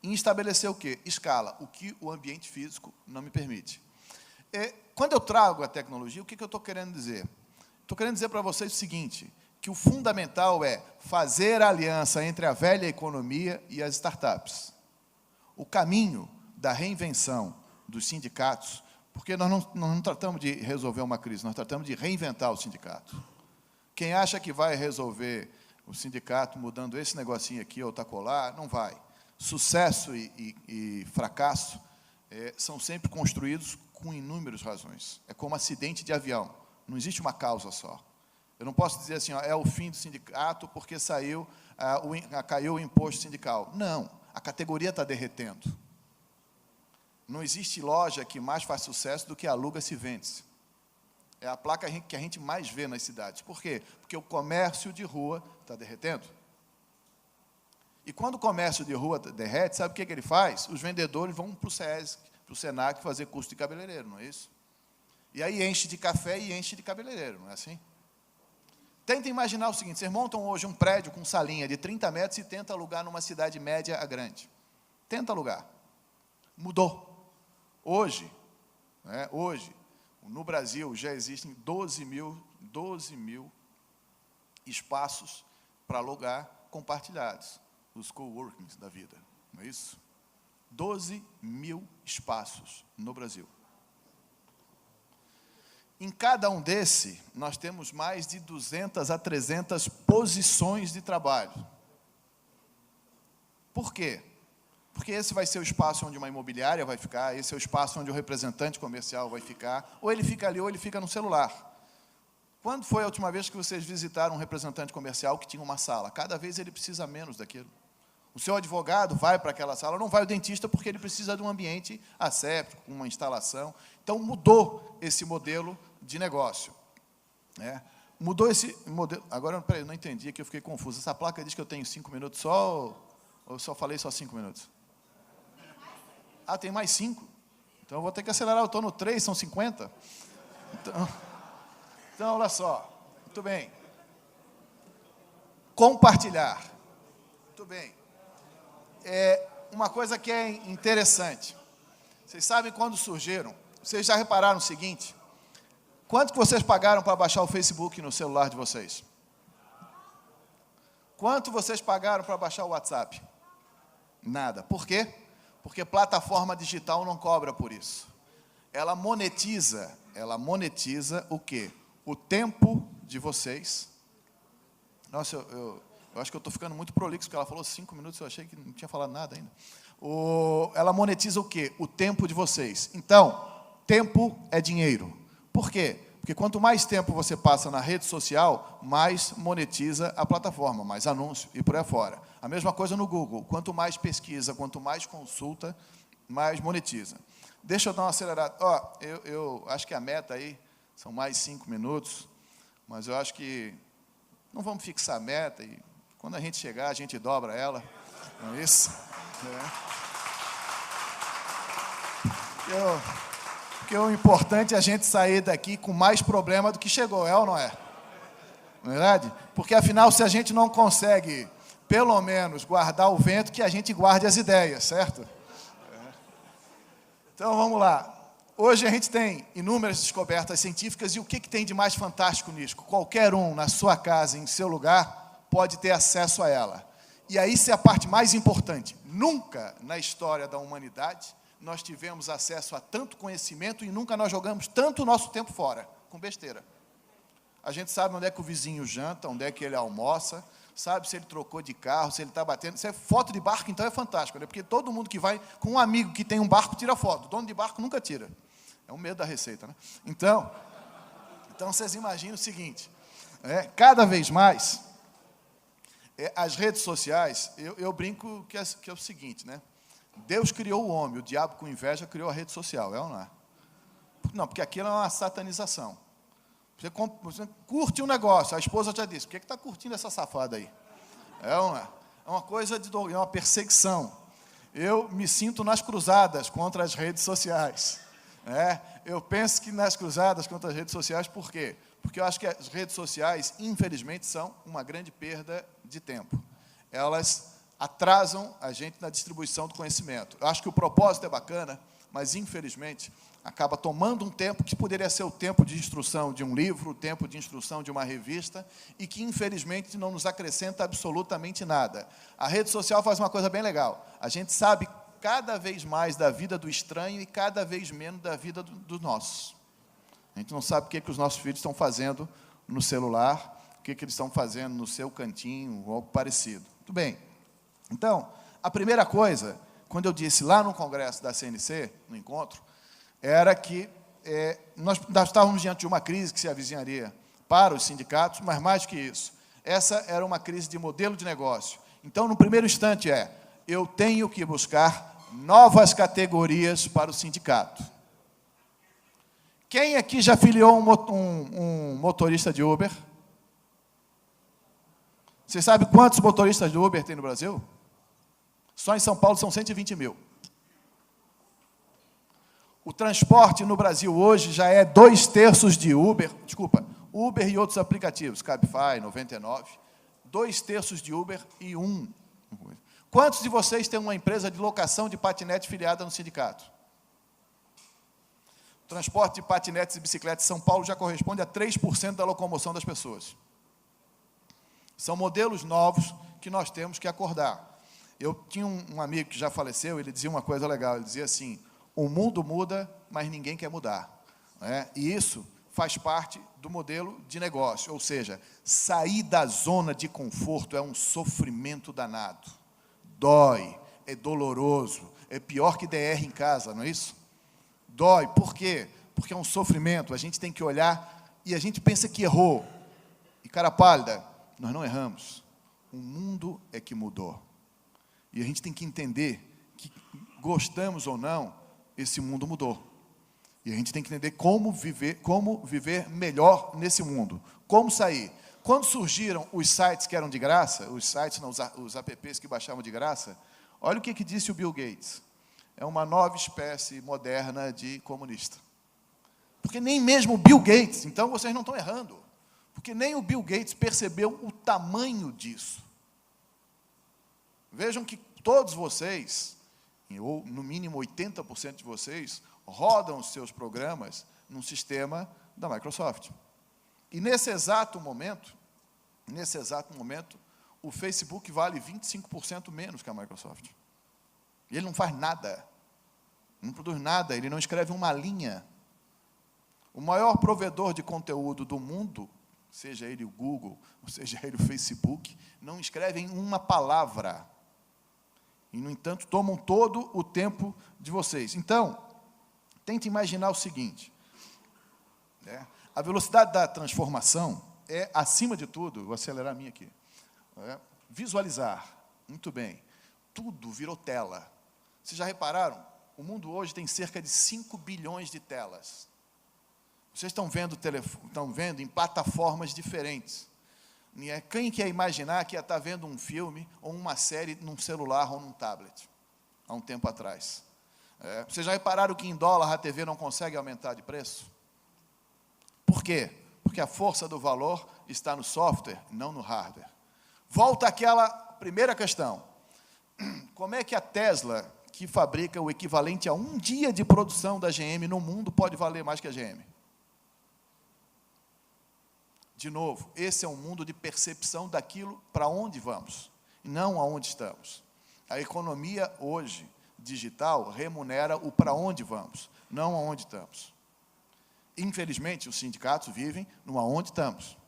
em estabelecer o quê? Escala, o que o ambiente físico não me permite. Quando eu trago a tecnologia, o que eu estou querendo dizer? Estou querendo dizer para vocês o seguinte, que o fundamental é fazer a aliança entre a velha economia e as startups. O caminho da reinvenção dos sindicatos, porque nós não tratamos de resolver uma crise, nós tratamos de reinventar o sindicato. Quem acha que vai resolver o sindicato mudando esse negocinho aqui ou tacolar, não vai. Sucesso e fracasso são sempre construídos com inúmeras razões. É como acidente de avião, não existe uma causa só. Eu não posso dizer assim, é o fim do sindicato porque caiu o imposto sindical. Não, a categoria está derretendo. Não existe loja que mais faz sucesso do que aluga-se e vende-se. É a placa que a gente mais vê nas cidades. Por quê? Porque o comércio de rua está derretendo. E quando o comércio de rua derrete, sabe o que ele faz? Os vendedores vão para o SESC, para o SENAC, fazer curso de cabeleireiro, não é isso? E aí enche de café e enche de cabeleireiro, não é assim? Tentem imaginar o seguinte, vocês montam hoje um prédio com salinha de 30 metros e tentam alugar numa cidade média a grande. Tenta alugar. Mudou. Hoje, no Brasil, já existem 12 mil espaços para alugar compartilhados, os coworkings da vida, não é isso? 12 mil espaços no Brasil. Em cada um desse, nós temos mais de 200 a 300 posições de trabalho. Por quê? Porque esse vai ser o espaço onde uma imobiliária vai ficar, esse é o espaço onde o representante comercial vai ficar, ou ele fica ali, ou ele fica no celular. Quando foi a última vez que vocês visitaram um representante comercial que tinha uma sala? Cada vez ele precisa menos daquilo. O seu advogado vai para aquela sala, não vai o dentista porque ele precisa de um ambiente asséptico, com uma instalação. Então, mudou esse modelo de negócio. Mudou esse modelo. Agora, peraí, eu não entendi, que eu fiquei confuso. Essa placa diz que eu tenho 5 minutos só, ou eu só falei só 5 minutos? Ah, tem mais 5? Então, eu vou ter que acelerar, eu estou no 3, são 50. Então, olha só. Muito bem. Compartilhar. Muito bem. Uma coisa que é interessante. Vocês sabem quando surgiram? Vocês já repararam o seguinte? Quanto que vocês pagaram para baixar o Facebook no celular de vocês? Quanto vocês pagaram para baixar o WhatsApp? Nada. Por quê? Porque plataforma digital não cobra por isso. Ela monetiza o quê? O tempo de vocês. Nossa, eu acho que eu estou ficando muito prolixo, porque ela falou 5 minutos, eu achei que não tinha falado nada ainda. Ela monetiza o quê? O tempo de vocês. Então, tempo é dinheiro. Por quê? Porque quanto mais tempo você passa na rede social, mais monetiza a plataforma, mais anúncio e por aí fora. A mesma coisa no Google. Quanto mais pesquisa, quanto mais consulta, mais monetiza. Deixa eu dar uma acelerada. Eu acho que a meta aí são mais 5 minutos, mas eu acho que não vamos fixar a meta e quando a gente chegar, a gente dobra ela. Não é isso? Porque o importante é a gente sair daqui com mais problema do que chegou, ou não é? Não é verdade? Porque, afinal, se a gente não consegue, pelo menos, guardar o vento, que a gente guarde as ideias, certo? Então, vamos lá. Hoje a gente tem inúmeras descobertas científicas e o que tem de mais fantástico nisso? Qualquer um, na sua casa, em seu lugar, pode ter acesso a ela. E aí, isso é a parte mais importante. Nunca na história da humanidade nós tivemos acesso a tanto conhecimento e nunca nós jogamos tanto o nosso tempo fora, com besteira. A gente sabe onde é que o vizinho janta, onde é que ele almoça, sabe se ele trocou de carro, se ele está batendo. Isso é foto de barco, então é fantástico, né? Porque todo mundo que vai com um amigo que tem um barco tira foto. O dono de barco nunca tira. É um medo da receita, né? Então vocês imaginam o seguinte, cada vez mais, as redes sociais, eu brinco que é o seguinte, né? Deus criou o homem, o diabo com inveja criou a rede social, é ou não é? Não, porque aquilo é uma satanização. Você curte um negócio, a esposa já disse, por que está curtindo essa safada aí? É ou não é? É uma coisa, é uma perseguição. Eu me sinto nas cruzadas contra as redes sociais. Eu penso que nas cruzadas contra as redes sociais, por quê? Porque eu acho que as redes sociais, infelizmente, são uma grande perda de tempo. Elas atrasam a gente na distribuição do conhecimento. Eu acho que o propósito é bacana, mas, infelizmente, acaba tomando um tempo que poderia ser o tempo de instrução de um livro, o tempo de instrução de uma revista, e que, infelizmente, não nos acrescenta absolutamente nada. A rede social faz uma coisa bem legal. A gente sabe cada vez mais da vida do estranho e cada vez menos da vida dos nossos. A gente não sabe o que os nossos filhos estão fazendo no celular, o que eles estão fazendo no seu cantinho, ou algo parecido. Muito bem. Então, a primeira coisa, quando eu disse lá no congresso da CNC, no encontro, era que nós estávamos diante de uma crise que se avizinharia para os sindicatos, mas mais que isso, essa era uma crise de modelo de negócio. Então, no primeiro instante eu tenho que buscar novas categorias para o sindicato. Quem aqui já filiou um motorista de Uber? Você sabe quantos motoristas de Uber tem no Brasil? Só em São Paulo são 120 mil. O transporte no Brasil hoje já é 2/3 de Uber, Uber e outros aplicativos, Cabify, 99, 2/3 de Uber e 1. Quantos de vocês têm uma empresa de locação de patinete filiada no sindicato? O transporte de patinetes e bicicletas em São Paulo já corresponde a 3% da locomoção das pessoas. São modelos novos que nós temos que acordar. Eu tinha um amigo que já faleceu, ele dizia uma coisa legal, ele dizia assim, o mundo muda, mas ninguém quer mudar. E isso faz parte do modelo de negócio, ou seja, sair da zona de conforto é um sofrimento danado. Dói, é doloroso, é pior que DR em casa, não é isso? Dói, por quê? Porque é um sofrimento, a gente tem que olhar e a gente pensa que errou. E, cara pálida, nós não erramos. O mundo é que mudou. E a gente tem que entender que, gostamos ou não, esse mundo mudou. E a gente tem que entender como viver melhor nesse mundo. Como sair. Quando surgiram os sites que eram de graça, os apps que baixavam de graça, olha o que disse o Bill Gates. É uma nova espécie moderna de comunista. Porque nem mesmo o Bill Gates, então vocês não estão errando, porque nem o Bill Gates percebeu o tamanho disso. Vejam que todos vocês, ou no mínimo 80% de vocês, rodam os seus programas num sistema da Microsoft. E nesse exato momento, o Facebook vale 25% menos que a Microsoft. E ele não faz nada, não produz nada, ele não escreve uma linha. O maior provedor de conteúdo do mundo, seja ele o Google, ou seja ele o Facebook, não escrevem uma palavra. E, no entanto, tomam todo o tempo de vocês. Então, tente imaginar o seguinte, a velocidade da transformação é, acima de tudo, vou acelerar a minha aqui, visualizar, muito bem, tudo virou tela. Vocês já repararam? O mundo hoje tem cerca de 5 bilhões de telas. Vocês estão vendo em plataformas diferentes. Quem quer imaginar que ia estar vendo um filme ou uma série num celular ou num tablet, há um tempo atrás? Vocês já repararam que em dólar a TV não consegue aumentar de preço? Por quê? Porque a força do valor está no software, não no hardware. Volta àquela primeira questão. Como é que a Tesla, que fabrica o equivalente a um dia de produção da GM no mundo, pode valer mais que a GM? De novo, esse é um mundo de percepção daquilo para onde vamos, e não aonde estamos. A economia hoje, digital, remunera o para onde vamos, não aonde estamos. Infelizmente, os sindicatos vivem no aonde estamos.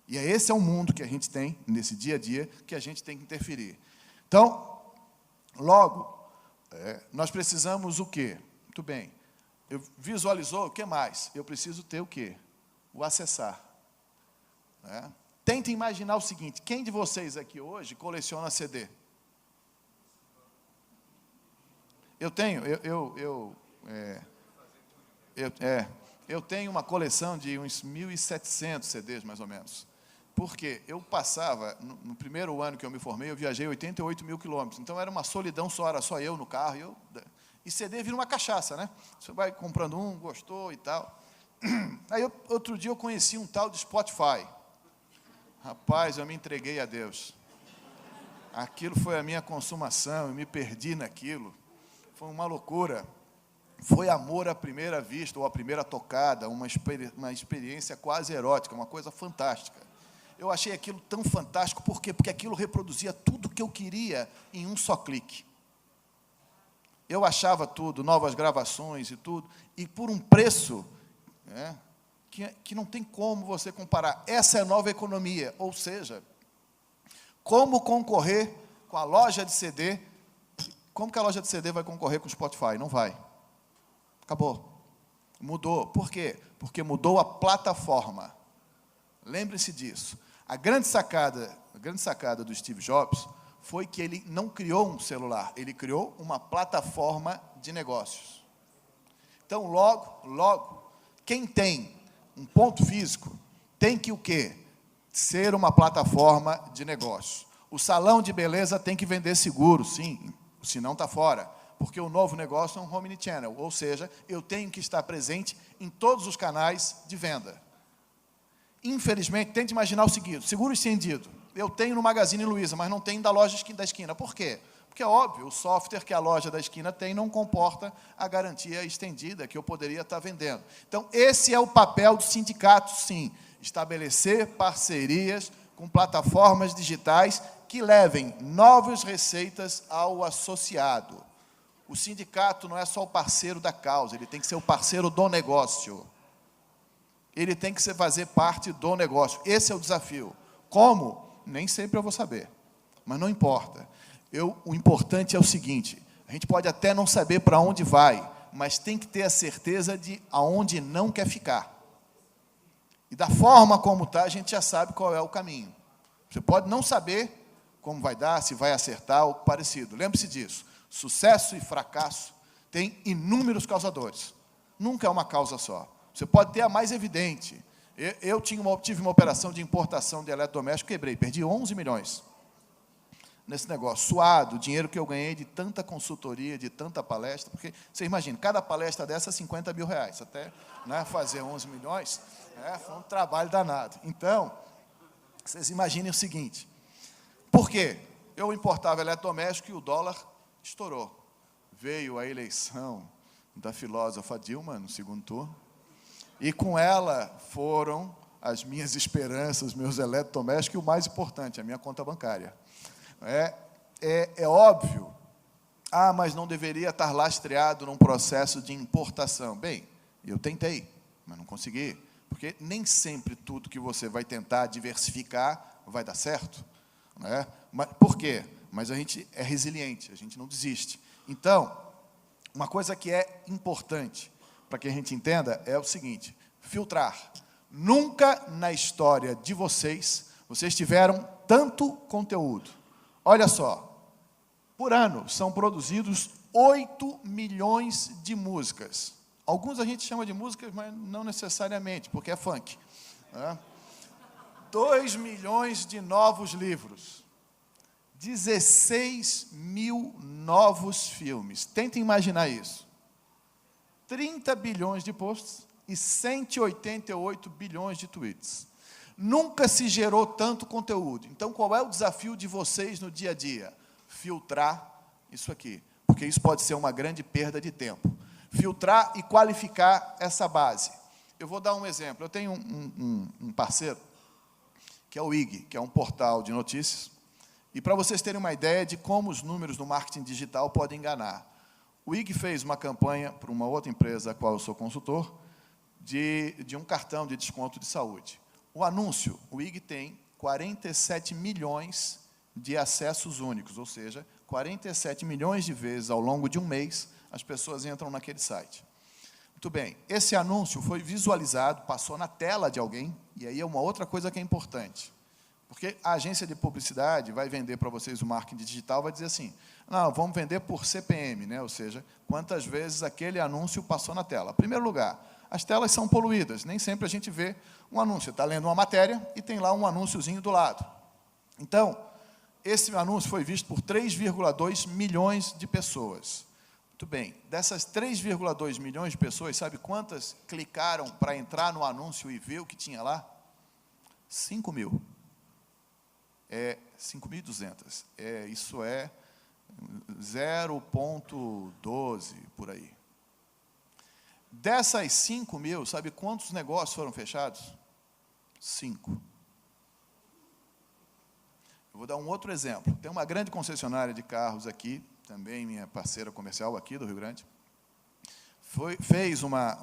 E esse é o mundo que a gente tem, nesse dia a dia, que a gente tem que interferir. Então, logo, nós precisamos o quê? Muito bem. Visualizou, o que mais? Eu preciso ter o quê? O acessar. Tentem imaginar o seguinte, quem de vocês aqui hoje coleciona CD? Eu tenho uma coleção de uns 1.700 CDs, mais ou menos. Porque eu passava, no primeiro ano que eu me formei, eu viajei 88 mil quilômetros. Então, era uma solidão só, era só eu no carro. E CD vira uma cachaça, né? Você vai comprando um, gostou e tal. Aí, outro dia, eu conheci um tal de Spotify. Rapaz, eu me entreguei a Deus. Aquilo foi a minha consumação, eu me perdi naquilo. Foi uma loucura. Foi amor à primeira vista, ou à primeira tocada, uma experiência quase erótica, uma coisa fantástica. Eu achei aquilo tão fantástico, por quê? Porque aquilo reproduzia tudo o que eu queria em um só clique. Eu achava tudo, novas gravações e tudo, e por um preço, né, que não tem como você comparar. Essa é a nova economia, ou seja, como concorrer com a loja de CD? Como que a loja de CD vai concorrer com o Spotify? Não vai. Acabou. Mudou. Por quê? Porque mudou a plataforma. Lembre-se disso. A grande sacada do Steve Jobs foi que ele não criou um celular, ele criou uma plataforma de negócios. Então, logo, quem tem um ponto físico tem que o quê? Ser uma plataforma de negócio. O salão de beleza tem que vender seguro, sim, senão está fora. Porque o novo negócio é um omnichannel, ou seja, eu tenho que estar presente em todos os canais de venda. Infelizmente, tente imaginar o seguinte, seguro estendido. Eu tenho no Magazine Luiza, mas não tenho da loja da esquina. Por quê? Porque é óbvio, o software que a loja da esquina tem não comporta a garantia estendida que eu poderia estar vendendo. Então, esse é o papel do sindicato, sim. Estabelecer parcerias com plataformas digitais que levem novas receitas ao associado. O sindicato não é só o parceiro da causa, ele tem que ser o parceiro do negócio. Ele tem que fazer parte do negócio. Esse é o desafio. Como? Nem sempre eu vou saber, mas não importa. O importante é o seguinte, a gente pode até não saber para onde vai, mas tem que ter a certeza de aonde não quer ficar. E da forma como está, a gente já sabe qual é o caminho. Você pode não saber como vai dar, se vai acertar ou parecido. Lembre-se disso. Sucesso e fracasso têm inúmeros causadores. Nunca é uma causa só. Você pode ter a mais evidente. Eu tive uma operação de importação de eletrodoméstico, quebrei, perdi 11 milhões nesse negócio. Suado, dinheiro que eu ganhei de tanta consultoria, de tanta palestra, porque, você imagina, cada palestra dessa é 50 mil reais, até, né, fazer 11 milhões, foi um trabalho danado. Então, vocês imaginem o seguinte, por quê? Eu importava eletrodoméstico e o dólar estourou. Veio a eleição da filósofa Dilma, no segundo turno, e com ela foram as minhas esperanças, meus eletrodomésticos, e o mais importante, a minha conta bancária. É óbvio, mas não deveria estar lastreado num processo de importação. Bem, eu tentei, mas não consegui, porque nem sempre tudo que você vai tentar diversificar vai dar certo. Por quê? Mas a gente é resiliente, a gente não desiste. Então, uma coisa que é importante para que a gente entenda é o seguinte, filtrar. Nunca na história de vocês tiveram tanto conteúdo. Olha só, por ano são produzidos 8 milhões de músicas. Alguns a gente chama de músicas, mas não necessariamente, porque é funk. 2 milhões de novos livros. 16 mil novos filmes. Tentem imaginar isso. 30 bilhões de posts e 188 bilhões de tweets. Nunca se gerou tanto conteúdo. Então, qual é o desafio de vocês no dia a dia? Filtrar isso aqui, porque isso pode ser uma grande perda de tempo. Filtrar e qualificar essa base. Eu vou dar um exemplo. Eu tenho um parceiro, que é o IG, que é um portal de notícias, e para vocês terem uma ideia de como os números do marketing digital podem enganar. O IG fez uma campanha para uma outra empresa, a qual eu sou consultor, de um cartão de desconto de saúde. O anúncio, o IG tem 47 milhões de acessos únicos, ou seja, 47 milhões de vezes ao longo de um mês, as pessoas entram naquele site. Muito bem, esse anúncio foi visualizado, passou na tela de alguém, e aí é uma outra coisa que é importante. Porque a agência de publicidade vai vender para vocês o marketing digital, vai dizer assim, Não, vamos vender por CPM, né? Ou seja, quantas vezes aquele anúncio passou na tela. Em primeiro lugar, as telas são poluídas, nem sempre a gente vê um anúncio. Está lendo uma matéria e tem lá um anúnciozinho do lado. Então, esse anúncio foi visto por 3,2 milhões de pessoas. Muito bem, dessas 3,2 milhões de pessoas, sabe quantas clicaram para entrar no anúncio e ver o que tinha lá? 5 mil. 5.200. Isso é 0,12 por aí. Dessas 5 mil, sabe quantos negócios foram fechados? 5. Eu vou dar um outro exemplo. Tem uma grande concessionária de carros aqui, também minha parceira comercial aqui do Rio Grande,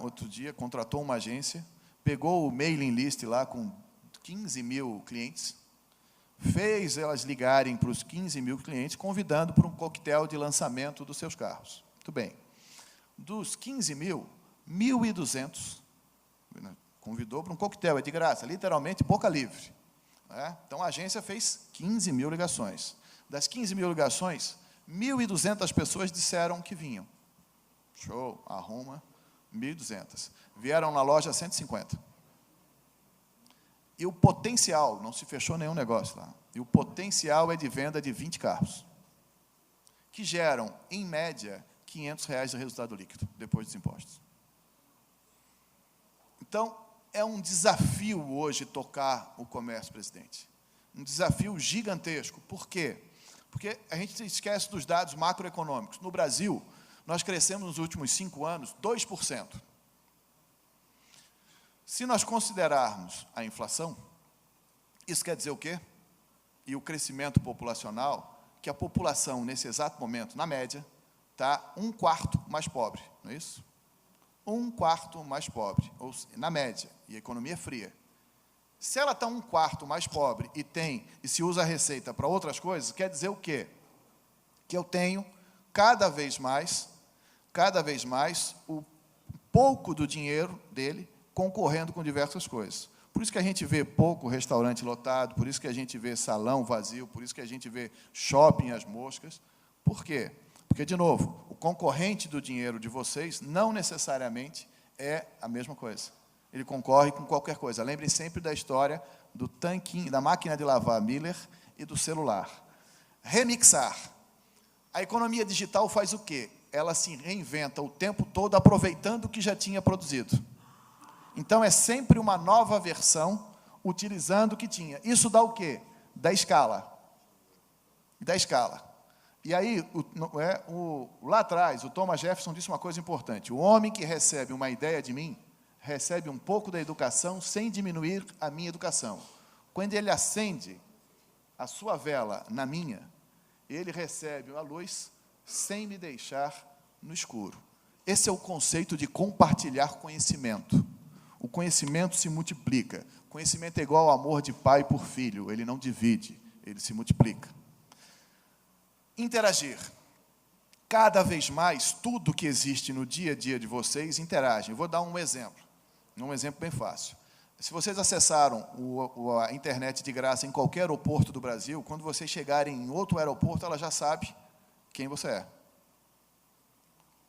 outro dia, contratou uma agência, pegou o mailing list lá com 15 mil clientes, fez elas ligarem para os 15 mil clientes, convidando para um coquetel de lançamento dos seus carros. Muito bem. Dos 15 mil, 1.200 convidou para um coquetel, é de graça, literalmente boca livre. Então, a agência fez 15 mil ligações. Das 15 mil ligações, 1.200 pessoas disseram que vinham. Show, arruma, 1.200. Vieram na loja 150. E o potencial, não se fechou nenhum negócio lá, e o potencial é de venda de 20 carros, que geram, em média, R$500 de resultado líquido, depois dos impostos. Então, é um desafio hoje tocar o comércio, presidente. Um desafio gigantesco. Por quê? Porque a gente esquece dos dados macroeconômicos. No Brasil, nós crescemos nos últimos 5 anos 2%. Se nós considerarmos a inflação, isso quer dizer o quê? E o crescimento populacional, que a população, nesse exato momento, na média, está 1/4 mais pobre, não é isso? 1/4 mais pobre, ou na média, e a economia é fria. Se ela está 1/4 mais pobre e se usa a receita para outras coisas, quer dizer o quê? Que eu tenho cada vez mais o pouco do dinheiro dele concorrendo com diversas coisas. Por isso que a gente vê pouco restaurante lotado, por isso que a gente vê salão vazio, por isso que a gente vê shopping às moscas. Por quê? Porque, de novo, o concorrente do dinheiro de vocês não necessariamente é a mesma coisa. Ele concorre com qualquer coisa. Lembrem sempre da história do tanquinho, da máquina de lavar Miller e do celular. Remixar. A economia digital faz o quê? Ela se reinventa o tempo todo, aproveitando o que já tinha produzido. Então, é sempre uma nova versão, utilizando o que tinha. Isso dá o quê? Dá escala. Dá escala. E aí, lá atrás, o Thomas Jefferson disse uma coisa importante. O homem que recebe uma ideia de mim, recebe um pouco da educação sem diminuir a minha educação. Quando ele acende a sua vela na minha, ele recebe a luz sem me deixar no escuro. Esse é o conceito de compartilhar conhecimento. O conhecimento se multiplica. O conhecimento é igual ao amor de pai por filho. Ele não divide, ele se multiplica. Interagir. Cada vez mais, tudo que existe no dia a dia de vocês interage. Eu vou dar um exemplo bem fácil. Se vocês acessaram a internet de graça em qualquer aeroporto do Brasil, quando vocês chegarem em outro aeroporto, ela já sabe quem você é.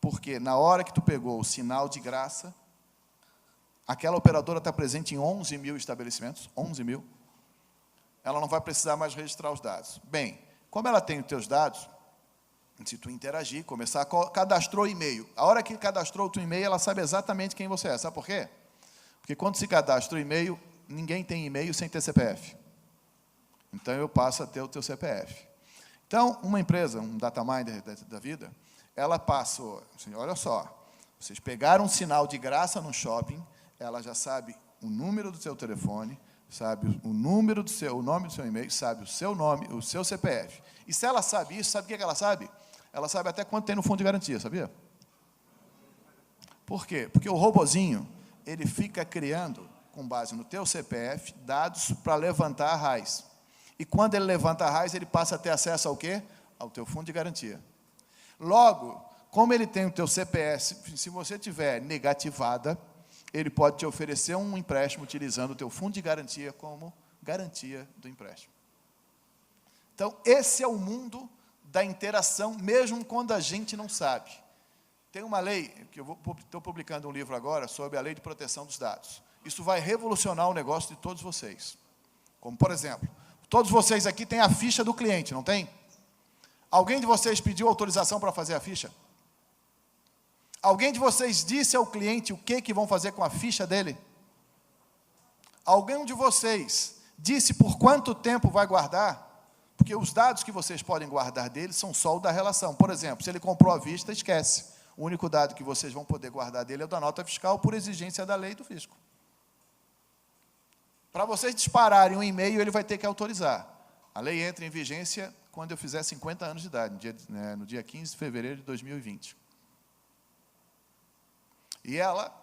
Porque na hora que tu pegou o sinal de graça, aquela operadora está presente em 11 mil estabelecimentos, 11 mil, ela não vai precisar mais registrar os dados. Bem, como ela tem os teus dados, se tu interagir, cadastrou e-mail. A hora que cadastrou o teu e-mail, ela sabe exatamente quem você é. Sabe por quê? Porque quando se cadastra o e-mail, ninguém tem e-mail sem ter CPF. Então, eu passo a ter o teu CPF. Então, uma empresa, um dataminder da vida, ela passou, assim, olha só, vocês pegaram um sinal de graça no shopping, ela já sabe o número do seu telefone, sabe o nome do seu e-mail, sabe o seu nome, o seu CPF. E se ela sabe isso, sabe o que ela sabe? Ela sabe até quanto tem no fundo de garantia, sabia? Por quê? Porque o robozinho, ele fica criando, com base no teu CPF, dados para levantar a RAIS. E quando ele levanta a RAIS, ele passa a ter acesso ao quê? Ao teu fundo de garantia. Logo, como ele tem o teu CPF, se você tiver negativada, ele pode te oferecer um empréstimo utilizando o teu fundo de garantia como garantia do empréstimo. Então, esse é o mundo da interação, mesmo quando a gente não sabe. Tem uma lei, que eu estou publicando um livro agora, sobre a lei de proteção dos dados. Isso vai revolucionar o negócio de todos vocês. Como, por exemplo, todos vocês aqui têm a ficha do cliente, não tem? Alguém de vocês pediu autorização para fazer a ficha? Alguém de vocês disse ao cliente o que vão fazer com a ficha dele? Alguém de vocês disse por quanto tempo vai guardar? Porque os dados que vocês podem guardar dele são só o da relação. Por exemplo, se ele comprou à vista, esquece. O único dado que vocês vão poder guardar dele é o da nota fiscal, por exigência da lei do fisco. Para vocês dispararem um e-mail, ele vai ter que autorizar. A lei entra em vigência quando eu fizer 50 anos de idade, no dia 15 de fevereiro de 2020. E ela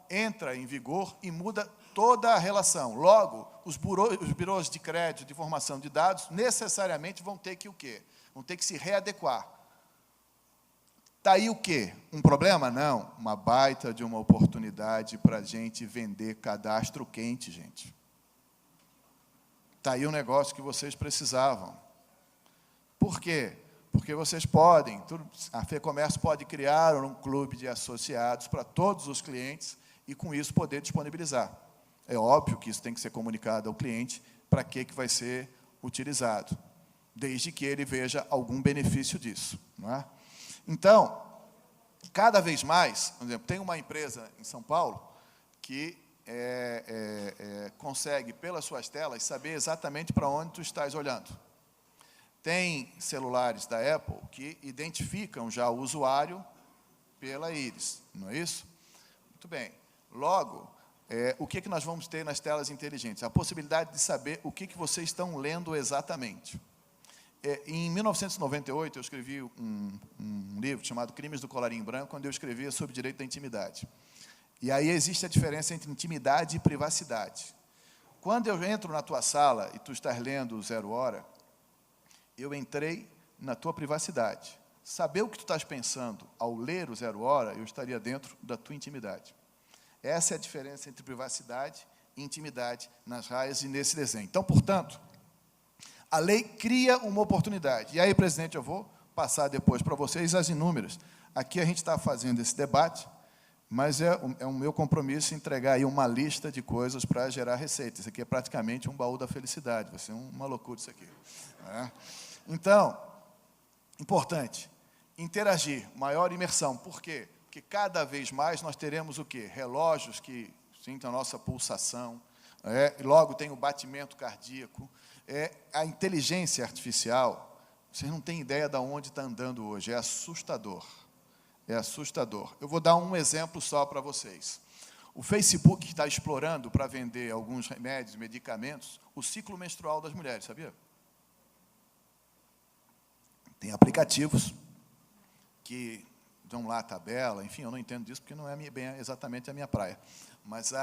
entra em vigor e muda toda a relação. Logo, os birôs de crédito, de formação de dados, necessariamente vão ter que o quê? Vão ter que se readequar. Está aí o quê? Um problema? Não. Uma baita de uma oportunidade para a gente vender cadastro quente, gente. Está aí um negócio que vocês precisavam. Por quê? Porque vocês podem, a FEComércio pode criar um clube de associados para todos os clientes e, com isso, poder disponibilizar. É óbvio que isso tem que ser comunicado ao cliente para que vai ser utilizado, desde que ele veja algum benefício disso. Não é? Então, cada vez mais, por exemplo, tem uma empresa em São Paulo que consegue, pelas suas telas, saber exatamente para onde tu estás olhando. Tem celulares da Apple que identificam já o usuário pela íris, não é isso? Muito bem. Logo, o que nós vamos ter nas telas inteligentes? A possibilidade de saber o que vocês estão lendo exatamente. Em 1998, eu escrevi um livro chamado Crimes do Colarinho Branco, onde eu escrevia sobre direito da intimidade. E aí existe a diferença entre intimidade e privacidade. Quando eu entro na tua sala e tu estás lendo o 0 Hora, eu entrei na tua privacidade. Saber o que tu estás pensando ao ler o 0 Hora, eu estaria dentro da tua intimidade. Essa é a diferença entre privacidade e intimidade nas raias e nesse desenho. Então, portanto, a lei cria uma oportunidade. E aí, presidente, eu vou passar depois para vocês as inúmeras. Aqui a gente está fazendo esse debate, mas é o meu compromisso entregar aí uma lista de coisas para gerar receita. Isso aqui é praticamente um baú da felicidade. Vai ser uma loucura isso aqui. Então, importante, interagir, maior imersão. Por quê? Porque cada vez mais nós teremos o quê? Relógios que sintam a nossa pulsação, logo tem o batimento cardíaco, a inteligência artificial, vocês não têm ideia de onde está andando hoje, é assustador. É assustador. Eu vou dar um exemplo só para vocês. O Facebook está explorando, para vender alguns remédios, medicamentos, o ciclo menstrual das mulheres, sabia? Tem aplicativos que dão lá a tabela, enfim, eu não entendo disso porque não é bem exatamente a minha praia. Mas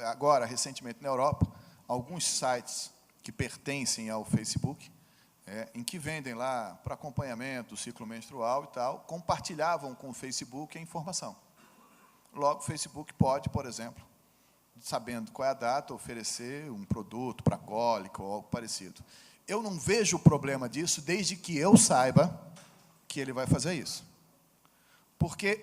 agora, recentemente, na Europa, alguns sites que pertencem ao Facebook, em que vendem lá para acompanhamento do ciclo menstrual e tal, compartilhavam com o Facebook a informação. Logo, o Facebook pode, por exemplo, sabendo qual é a data, oferecer um produto para cólica ou algo parecido. Eu não vejo o problema disso desde que eu saiba que ele vai fazer isso. Porque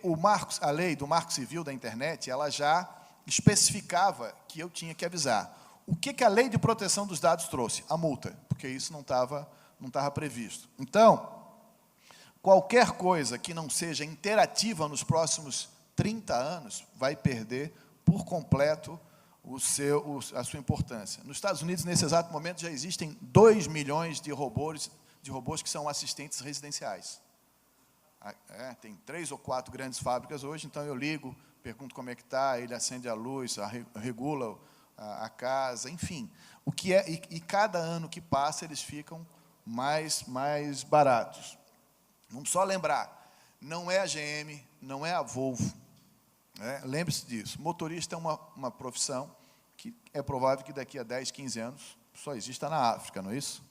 a lei do Marco Civil da Internet, ela já especificava que eu tinha que avisar. O que a lei de proteção dos dados trouxe? A multa, porque isso não estava previsto. Então, qualquer coisa que não seja interativa nos próximos 30 anos vai perder por completo a sua importância. Nos Estados Unidos, nesse exato momento, já existem 2 milhões de robôs que são assistentes residenciais. Tem 3 ou 4 grandes fábricas hoje, então eu ligo, pergunto como é que está, ele acende a luz, regula a casa, enfim. E cada ano que passa, eles ficam mais baratos. Vamos só lembrar, não é a GM, não é a Volvo. Lembre-se disso. Motorista é uma profissão que é provável que daqui a 10, 15 anos só exista na África, não é isso?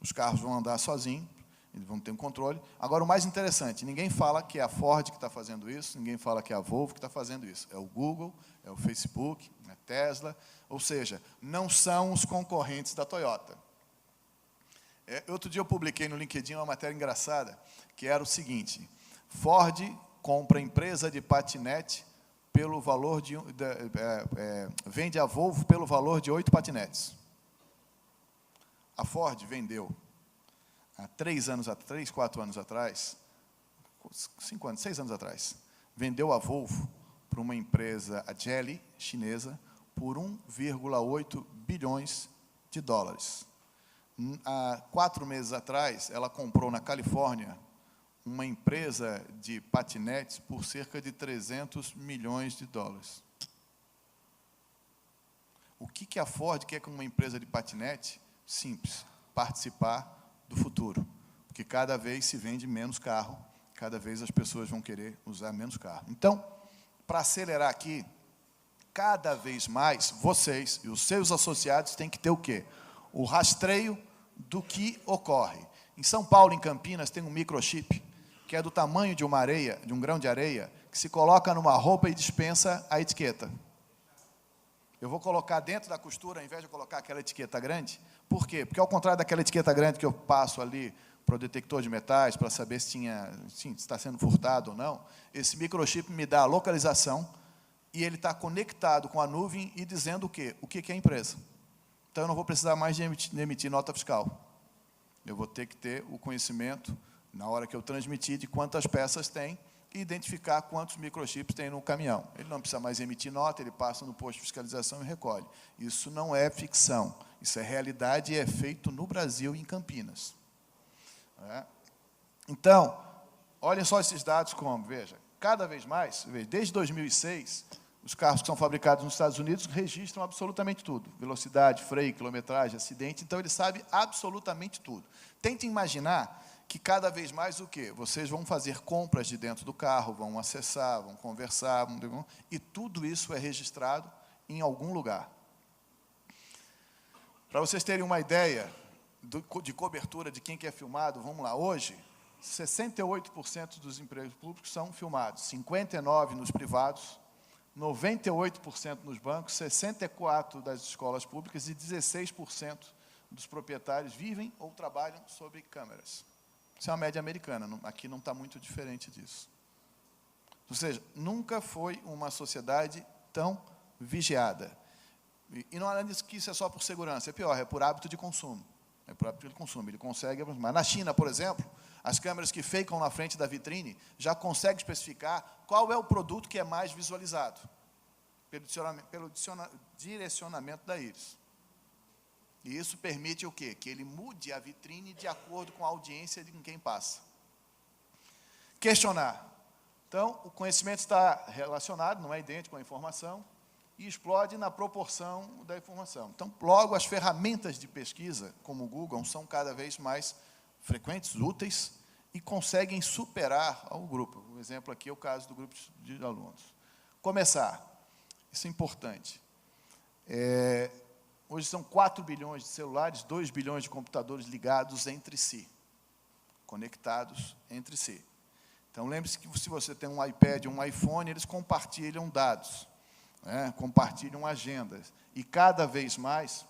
Os carros vão andar sozinhos, eles vão ter um controle. Agora, o mais interessante, ninguém fala que é a Ford que está fazendo isso, ninguém fala que é a Volvo que está fazendo isso. É o Google, é o Facebook, é a Tesla, ou seja, não são os concorrentes da Toyota. Outro dia eu publiquei no LinkedIn uma matéria engraçada, que era o seguinte: Ford compra empresa de patinete pelo valor de... vende a Volvo pelo valor de 8 patinetes. A Ford vendeu, há 4 anos atrás, 5 anos, 6 anos atrás, vendeu a Volvo para uma empresa, a Geely, chinesa, por 1,8 bilhões de dólares. Há 4 meses atrás, ela comprou na Califórnia uma empresa de patinetes por cerca de 300 milhões de dólares. O que a Ford quer com uma empresa de patinete? Simples, participar do futuro. Porque cada vez se vende menos carro, cada vez as pessoas vão querer usar menos carro. Então, para acelerar aqui, cada vez mais, vocês e os seus associados têm que ter o quê? O rastreio do que ocorre. Em São Paulo, em Campinas, tem um microchip, que é do tamanho de uma areia, de um grão de areia, que se coloca numa roupa e dispensa a etiqueta. Eu vou colocar dentro da costura, ao invés de eu colocar aquela etiqueta grande. Por quê? Porque, ao contrário daquela etiqueta grande que eu passo ali para o detector de metais, para saber se está sendo furtado ou não, esse microchip me dá a localização e ele está conectado com a nuvem e dizendo o quê? O que é a empresa. Então, eu não vou precisar mais de emitir nota fiscal. Eu vou ter que ter o conhecimento, na hora que eu transmitir, de quantas peças tem e identificar quantos microchips tem no caminhão. Ele não precisa mais emitir nota, ele passa no posto de fiscalização e recolhe. Isso não é ficção, isso é realidade e é feito no Brasil, em Campinas. Então, olhem só esses dados como, veja, cada vez mais, desde 2006, os carros que são fabricados nos Estados Unidos registram absolutamente tudo. Velocidade, freio, quilometragem, acidente. Então, ele sabe absolutamente tudo. Tente imaginar que cada vez mais o quê? Vocês vão fazer compras de dentro do carro, vão acessar, vão conversar, e tudo isso é registrado em algum lugar. Para vocês terem uma ideia de cobertura de quem que é filmado, vamos lá, hoje, 68% dos empregos públicos são filmados, 59% nos privados, 98% nos bancos, 64% das escolas públicas e 16% dos proprietários vivem ou trabalham sob câmeras. Isso é uma média americana, aqui não está muito diferente disso. Ou seja, nunca foi uma sociedade tão vigiada. E não é que isso é só por segurança, é pior, é por hábito de consumo. É por hábito de consumo, ele consegue aproximar. Na China, por exemplo, as câmeras que ficam na frente da vitrine já conseguem especificar qual é o produto que é mais visualizado, pelo direcionamento da íris. E isso permite o quê? Que ele mude a vitrine de acordo com a audiência de quem passa. Questionar. Então, o conhecimento está relacionado, não é idêntico à informação, e explode na proporção da informação. Então, logo, as ferramentas de pesquisa, como o Google, são cada vez mais frequentes, úteis, e conseguem superar o grupo. O exemplo aqui é o caso do grupo de alunos. Começar. Isso é importante. Hoje são 4 bilhões de celulares, 2 bilhões de computadores ligados entre si, conectados entre si. Então, lembre-se que se você tem um iPad, um iPhone, eles compartilham dados, compartilham agendas. E, cada vez mais,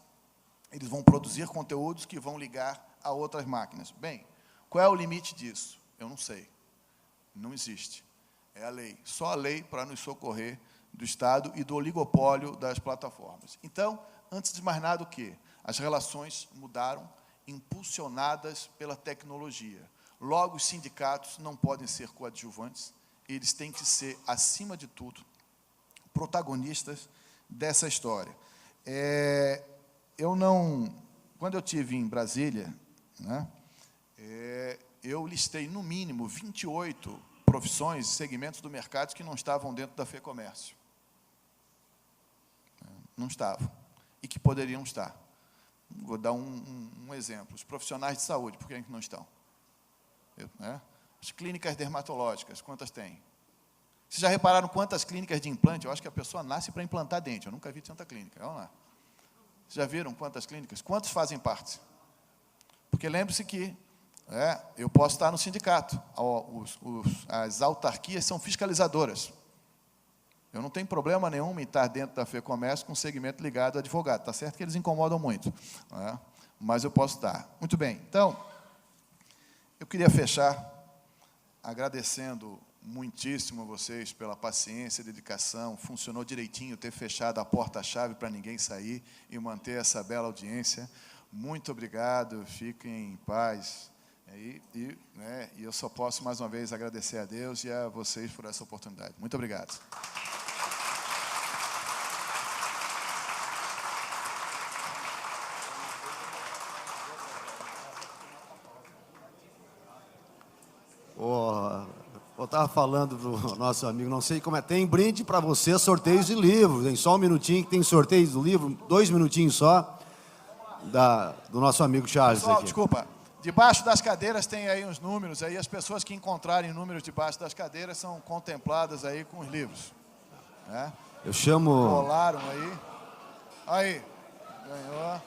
eles vão produzir conteúdos que vão ligar a outras máquinas. Bem, qual é o limite disso? Eu não sei. Não existe. É a lei. Só a lei para nos socorrer do Estado e do oligopólio das plataformas. Então, antes de mais nada, o quê? As relações mudaram, impulsionadas pela tecnologia. Logo, os sindicatos não podem ser coadjuvantes, eles têm que ser, acima de tudo, protagonistas dessa história. Quando eu estive em Brasília, eu listei, no mínimo, 28 profissões e segmentos do mercado que não estavam dentro da FEComércio. Não estavam. E que poderiam estar. Vou dar um exemplo. Os profissionais de saúde, por que não estão? As clínicas dermatológicas, quantas tem? Vocês já repararam quantas clínicas de implante? Eu acho que a pessoa nasce para implantar dente. Eu nunca vi tanta clínica. Vamos lá. Vocês já viram quantas clínicas? Quantos fazem parte? Porque lembre-se que eu posso estar no sindicato. As autarquias são fiscalizadoras. Eu não tenho problema nenhum em estar dentro da FEComércio com segmento ligado a advogado. Está certo que eles incomodam muito. mas eu posso dar. Muito bem, então, eu queria fechar agradecendo muitíssimo a vocês pela paciência e dedicação. Funcionou direitinho ter fechado a porta-chave para ninguém sair e manter essa bela audiência. Muito obrigado, fiquem em paz. E eu só posso, mais uma vez, agradecer a Deus e a vocês por essa oportunidade. Muito obrigado. Eu estava falando para o nosso amigo, não sei como é, tem brinde para você, sorteios de livros, tem só um minutinho que tem sorteios do livro, 2 minutinhos só, do nosso amigo Charles. Pessoal, aqui. desculpa, debaixo das cadeiras tem aí uns números, aí as pessoas que encontrarem números debaixo das cadeiras são contempladas aí com os livros. Né? Eu chamo... Colaram aí. Aí, ganhou.